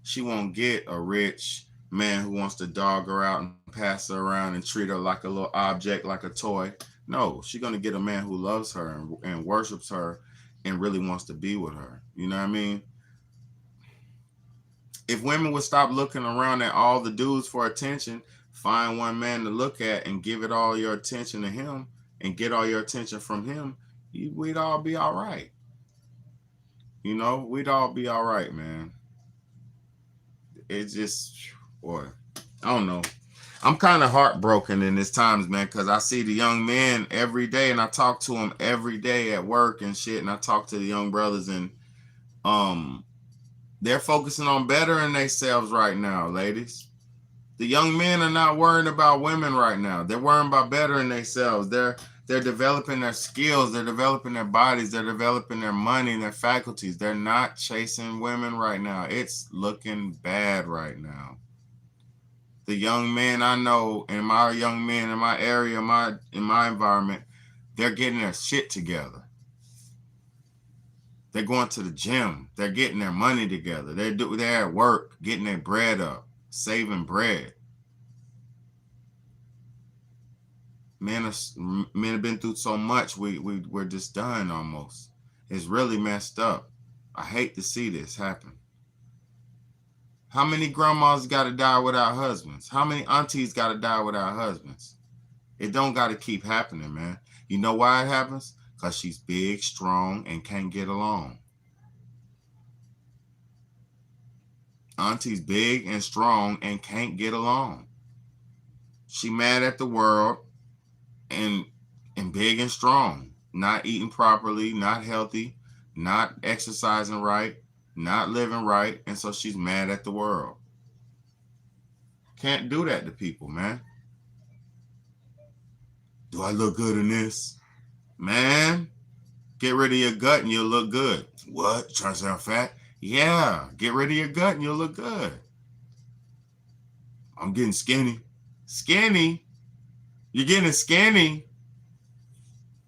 She won't get a rich man who wants to dog her out and pass her around and treat her like a little object, like a toy. No, she's going to get a man who loves her and worships her and really wants to be with her. You know what I mean? If women would stop looking around at all the dudes for attention, find one man to look at and give it all your attention to him and get all your attention from him, we'd all be all right. You know, we'd all be all right, man. It's just, boy, I don't know. I'm kind of heartbroken in these times, man, because I see the young men every day and I talk to them every day at work and shit. And I talk to the young brothers and they're focusing on bettering themselves right now, ladies. The young men are not worrying about women right now. They're worrying about bettering themselves. They're developing their skills. They're developing their bodies. They're developing their money and their faculties. They're not chasing women right now. It's looking bad right now. The young men I know, and my young men in my area, in my environment, they're getting their shit together. They're going to the gym. They're getting their money together. They're at work, getting their bread up, saving bread. Men have been through so much. We're just done almost. It's really messed up. I hate to see this happen. How many grandmas got to die without husbands? How many aunties got to die without husbands? It don't got to keep happening, man. You know why it happens? Because she's big, strong, and can't get along. Auntie's big and strong and can't get along. She mad at the world and big and strong, not eating properly, not healthy, not exercising right, not living right, and so she's mad at the world. Can't do that to people, man. Do I look good in this? Man, get rid of your gut and you'll look good. What? You trying to say I'm fat? Yeah, get rid of your gut and you'll look good. I'm getting skinny. Skinny? You're getting skinny?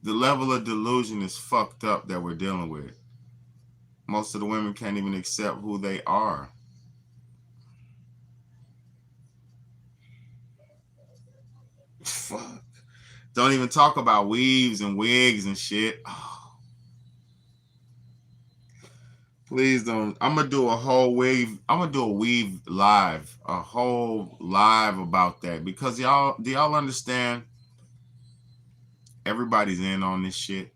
The level of delusion is fucked up that we're dealing with. Most of the women can't even accept who they are. Fuck. Don't even talk about weaves and wigs and shit. Oh. Please don't. I'm gonna do a whole weave. I'm gonna do a weave live, a whole live about that, because do y'all understand? Everybody's in on this shit.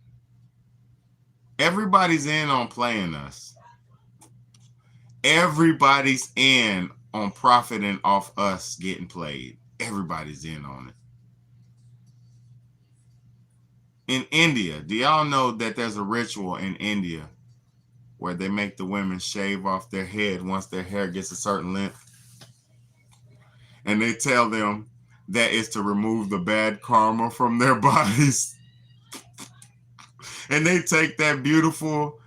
Everybody's in on playing us. Everybody's in on profiting off us getting played. Everybody's in on it. In India, do y'all know that there's a ritual in India where they make the women shave off their head once their hair gets a certain length? And they tell them that it's to remove the bad karma from their bodies. And they take that beautiful,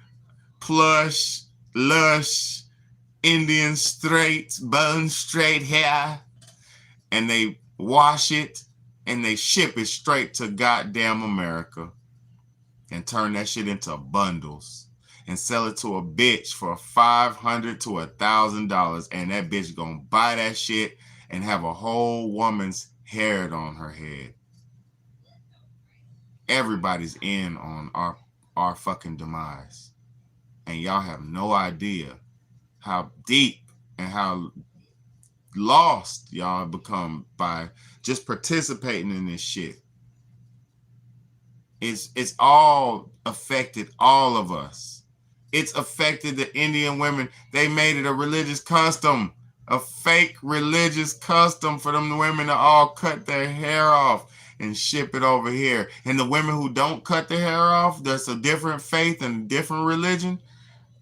plush, lush, Indian straight, bone straight hair, and they wash it and they ship it straight to goddamn America and turn that shit into bundles and sell it to a bitch for $500 to $1,000, and that bitch gonna buy that shit and have a whole woman's hair on her head. Everybody's in on our fucking demise, and y'all have no idea how deep and how lost y'all have become by just participating in this shit. It's all affected all of us. It's affected the Indian women. They made it a religious custom, a fake religious custom for them women to all cut their hair off and ship it over here. And the women who don't cut their hair off, that's a different faith and different religion.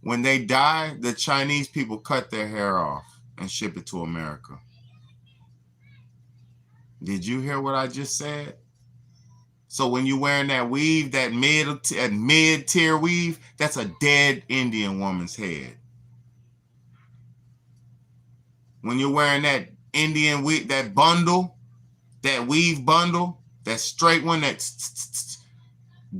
When they die, the Chinese people cut their hair off and ship it to America. Did you hear what I just said? So when you're wearing that weave, that mid-tier weave, that's a dead Indian woman's head. When you're wearing that Indian weave, that bundle, that weave bundle, that straight one,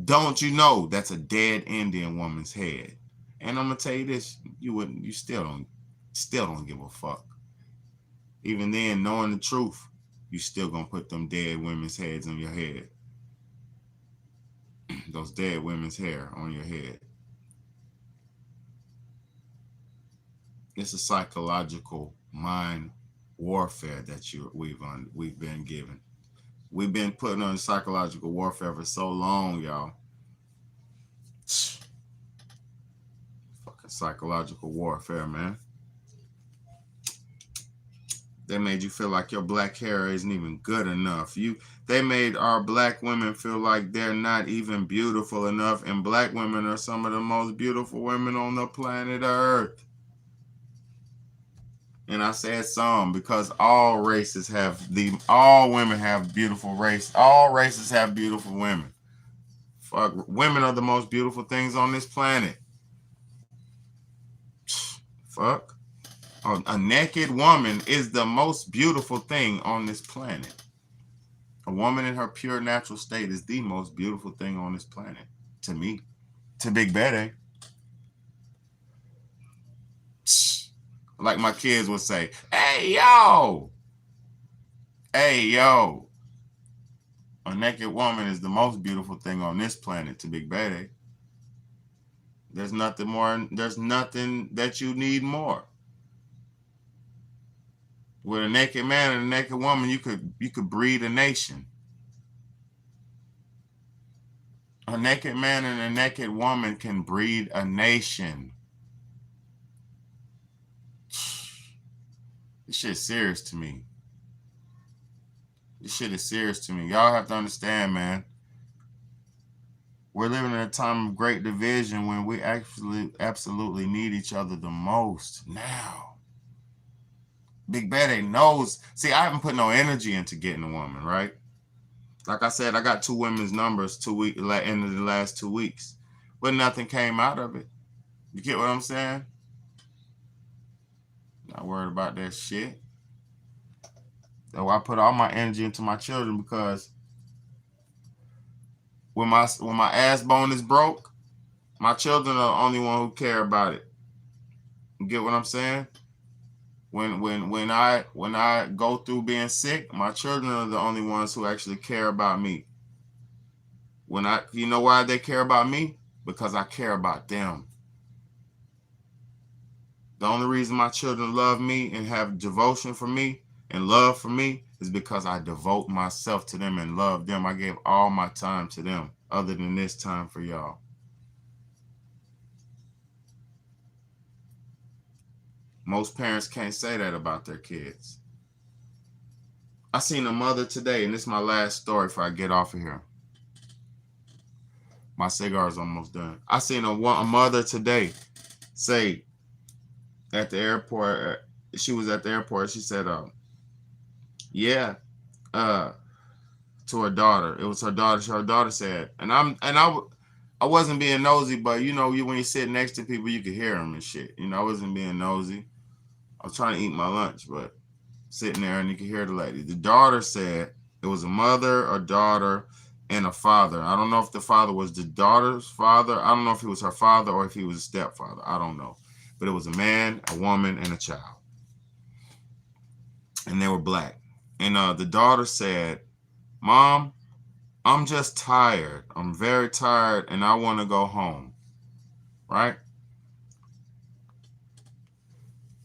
don't you know that's a dead Indian woman's head? And I'm gonna tell you this, you still don't give a fuck. Even then, knowing the truth, you still gonna put them dead women's heads on your head. Those dead women's hair on your head. It's a psychological mind warfare that we've been given. We've been putting on psychological warfare for so long, y'all. Fucking psychological warfare, man. They made you feel like your black hair isn't even good enough. They made our black women feel like they're not even beautiful enough, and black women are some of the most beautiful women on the planet Earth. And I said some because all women have beautiful race. All races have beautiful women. Fuck, women are the most beautiful things on this planet. Fuck. A naked woman is the most beautiful thing on this planet. A woman in her pure natural state is the most beautiful thing on this planet. To me. To Big Bayday. Like my kids would say, hey, yo. Hey, yo. A naked woman is the most beautiful thing on this planet to Big Bayday. There's nothing more. There's nothing that you need more. With a naked man and a naked woman, you could breed a nation. A naked man and a naked woman can breed a nation. This shit's serious to me. This shit is serious to me. Y'all have to understand, man. We're living in a time of great division when we actually absolutely need each other the most now. Big Bayday knows. See, I haven't put no energy into getting a woman, right? Like I said, I got 2 women's numbers in the last 2 weeks, but nothing came out of it. You get what I'm saying? Not worried about that shit. So I put all my energy into my children because when my ass bone is broke, my children are the only one who care about it. You get what I'm saying? When I go through being sick, my children are the only ones who actually care about me. You know why they care about me? Because I care about them. The only reason my children love me and have devotion for me and love for me is because I devote myself to them and love them. I gave all my time to them other than this time for y'all. Most parents can't say that about their kids. I seen a mother today, and this is my last story before I get off of here. My cigar is almost done. I seen a mother today say at the airport, she was at the airport, she said, yeah, to her daughter. It was her daughter. Her daughter said, I wasn't being nosy, but you know, when you sit next to people, you could hear them and shit. You know, I wasn't being nosy. I was trying to eat my lunch, but sitting there and you could hear the lady. The daughter said it was a mother, a daughter, and a father. I don't know if the father was the daughter's father. I don't know if he was her father or if he was a stepfather. I don't know. But it was a man, a woman, and a child. And they were black. And the daughter said, Mom, I'm just tired. I'm very tired and I want to go home. Right?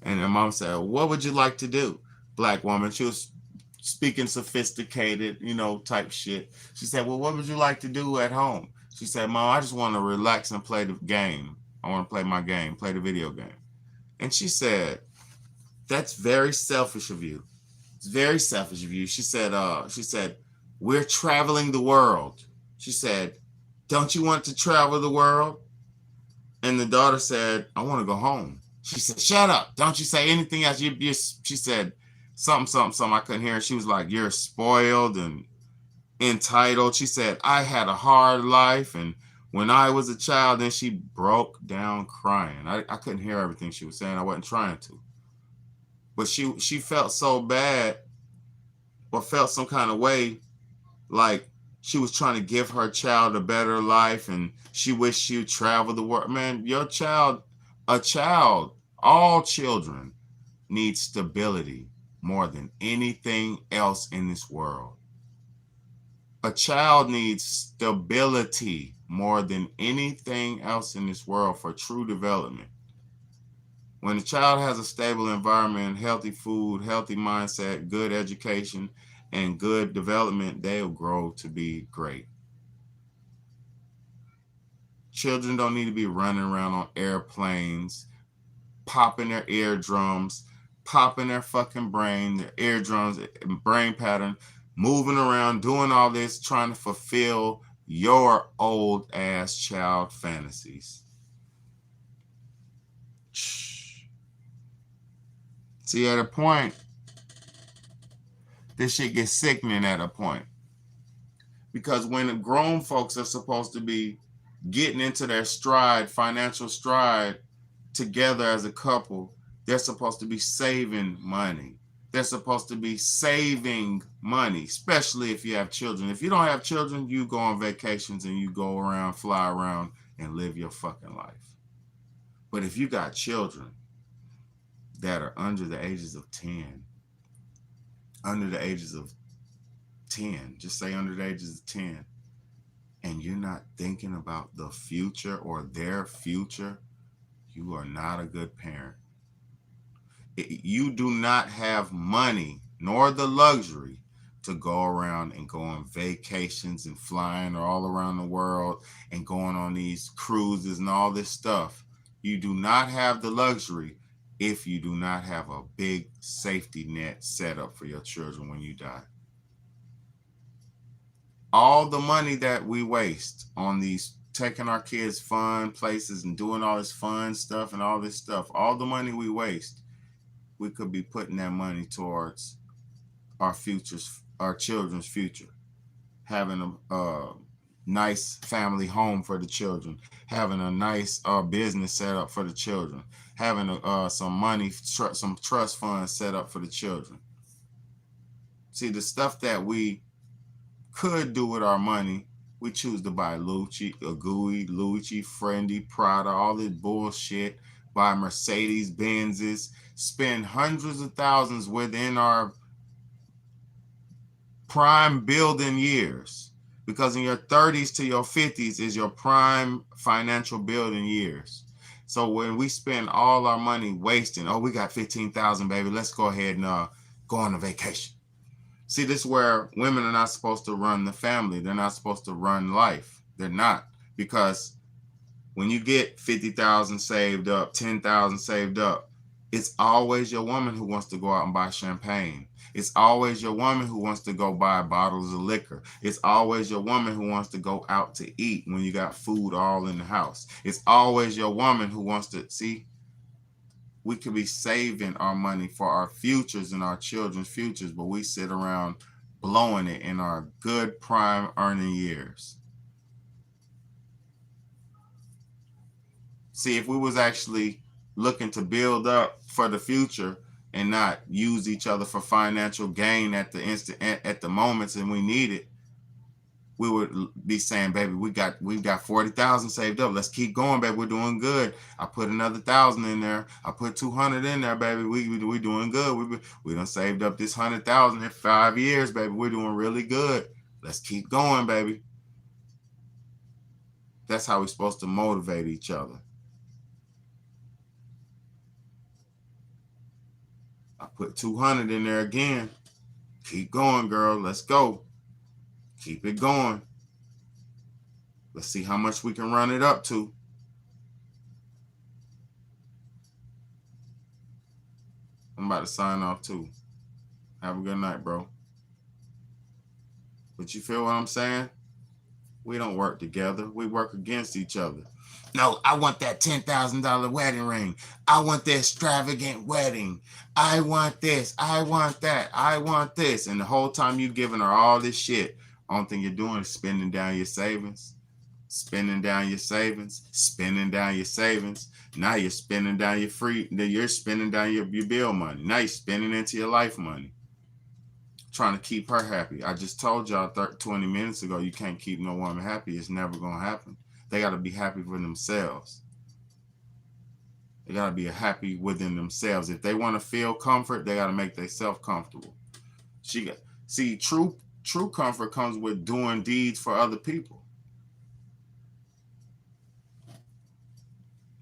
And her mom said, what would you like to do? Black woman. She was speaking sophisticated, you know, type shit. She said, well, what would you like to do at home? She said, Mom, I just want to relax and play the game. I want to play my game, play the video game. And she said, that's very selfish of you. It's very selfish of you. She said, we're traveling the world. She said, don't you want to travel the world? And the daughter said, I want to go home. She said, shut up. Don't you say anything else. She said, something. I couldn't hear. She was like, you're spoiled and entitled. She said, I had a hard life. And when I was a child, then she broke down crying. I couldn't hear everything she was saying. I wasn't trying to. But she felt so bad or felt some kind of way like she was trying to give her child a better life and she wished she would travel the world. Man, your child, all children need stability more than anything else in this world. A child needs stability more than anything else in this world for true development. When a child has a stable environment, healthy food, healthy mindset, good education, and good development, they'll grow to be great. Children don't need to be running around on airplanes, popping their eardrums, popping their fucking brain, their eardrums, brain pattern, moving around, doing all this, trying to fulfill your old ass child fantasies. See, at a point, this shit gets sickening at a point. Because when grown folks are supposed to be getting into their stride, financial stride, together as a couple, they're supposed to be saving money. They're supposed to be saving money, especially if you have children. If you don't have children, you go on vacations and you go around, fly around, and live your fucking life. But if you got children that are under the ages of 10, just say under the ages of 10, and you're not thinking about the future or their future, you are not a good parent. You do not have money nor the luxury to go around and go on vacations and flying all around the world and going on these cruises and all this stuff. You do not have the luxury if you do not have a big safety net set up for your children when you die. All the money that we waste on these taking our kids fun places and doing all this fun stuff and all this stuff, all the money we waste, we could be putting that money towards our futures, our children's future, having a nice family home for the children, having a nice business set up for the children, having some money, some trust funds set up for the children. See, the stuff that we could do with our money, we choose to buy Gucci, Fendi, Prada, all this bullshit, buy Mercedes Benzes, spend hundreds of thousands within our prime building years, because in your 30s to your 50s is your prime financial building years. So when we spend all our money wasting, oh, we got 15,000, baby, let's go ahead and go on a vacation. See, this is where women are not supposed to run the family. They're not supposed to run life. They're not, because when you get 50,000 saved up, 10,000 saved up, it's always your woman who wants to go out and buy champagne. It's always your woman who wants to go buy bottles of liquor. It's always your woman who wants to go out to eat when you got food all in the house. It's always your woman who wants to, see, we could be saving our money for our futures and our children's futures, but we sit around blowing it in our good prime earning years. See, if we was actually looking to build up for the future and not use each other for financial gain at the instant, at the moments and we need it, we would be saying, baby, we've got 40,000 saved up. Let's keep going, baby. We're doing good. I put another 1,000 in there. I put 200 in there, baby. We doing good. We done saved up this 100,000 in 5 years, baby. We're doing really good. Let's keep going, baby. That's how we're supposed to motivate each other. I put 200 in there again. Keep going, girl. Let's go. Keep it going. Let's see how much we can run it up to. I'm about to sign off too. Have a good night, bro. But you feel what I'm saying? We don't work together. We work against each other. No, I want that $10,000 wedding ring. I want the extravagant wedding. I want this. I want that. I want this. And the whole time you giving her all this shit, only thing you're doing is spending down your savings. Spending down your savings. Spending down your savings. Now you're spending down you're spending down your bill money. Now you're spending into your life money. Trying to keep her happy. I just told y'all 20 minutes ago, you can't keep no woman happy. It's never going to happen. They got to be happy for themselves. They got to be happy within themselves. If they want to feel comfort, they got to make themselves comfortable. See, true comfort comes with doing deeds for other people.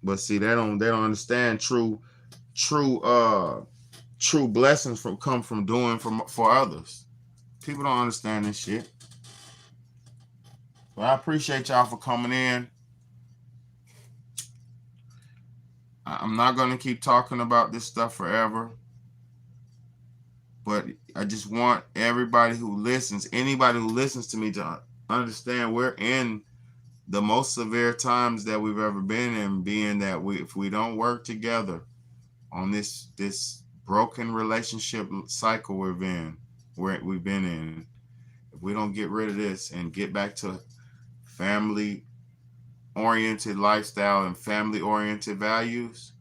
But see, they don't understand true blessings come from doing for others. People don't understand this shit. But I appreciate y'all for coming in. I'm not going to keep talking about this stuff forever. But I just want everybody who listens, anybody who listens to me, to understand we're in the most severe times that we've ever been in, being that if we don't work together on this broken relationship cycle we've been in. If we don't get rid of this and get back to family oriented lifestyle and family oriented values,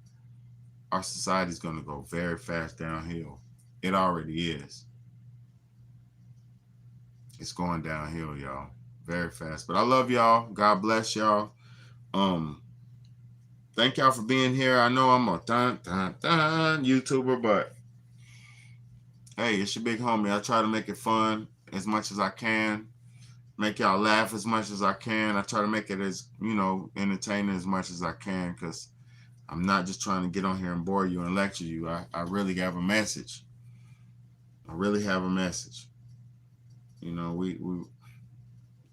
our society is going to go very fast downhill. It already is. It's going downhill, y'all, very fast. But I love y'all. God bless y'all. Thank y'all for being here. I know I'm a YouTuber, but hey, it's your big homie. I try to make it fun as much as I can, make y'all laugh as much as I can. I try to make it as, entertaining as much as I can, because I'm not just trying to get on here and bore you and lecture you. I really have a message. I really have a message. We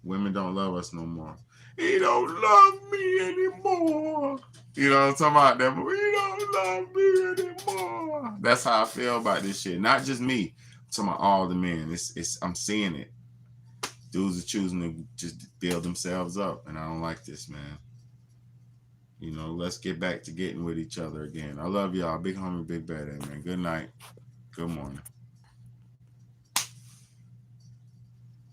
women don't love us no more. He don't love me anymore. You know what I'm talking about? That he don't love me anymore. That's how I feel about this shit. Not just me. I'm talking about all the men. I'm seeing it. Dudes are choosing to just build themselves up, and I don't like this, man. Let's get back to getting with each other again. I love y'all. Big homie, big Bayday, man. Good night. Good morning.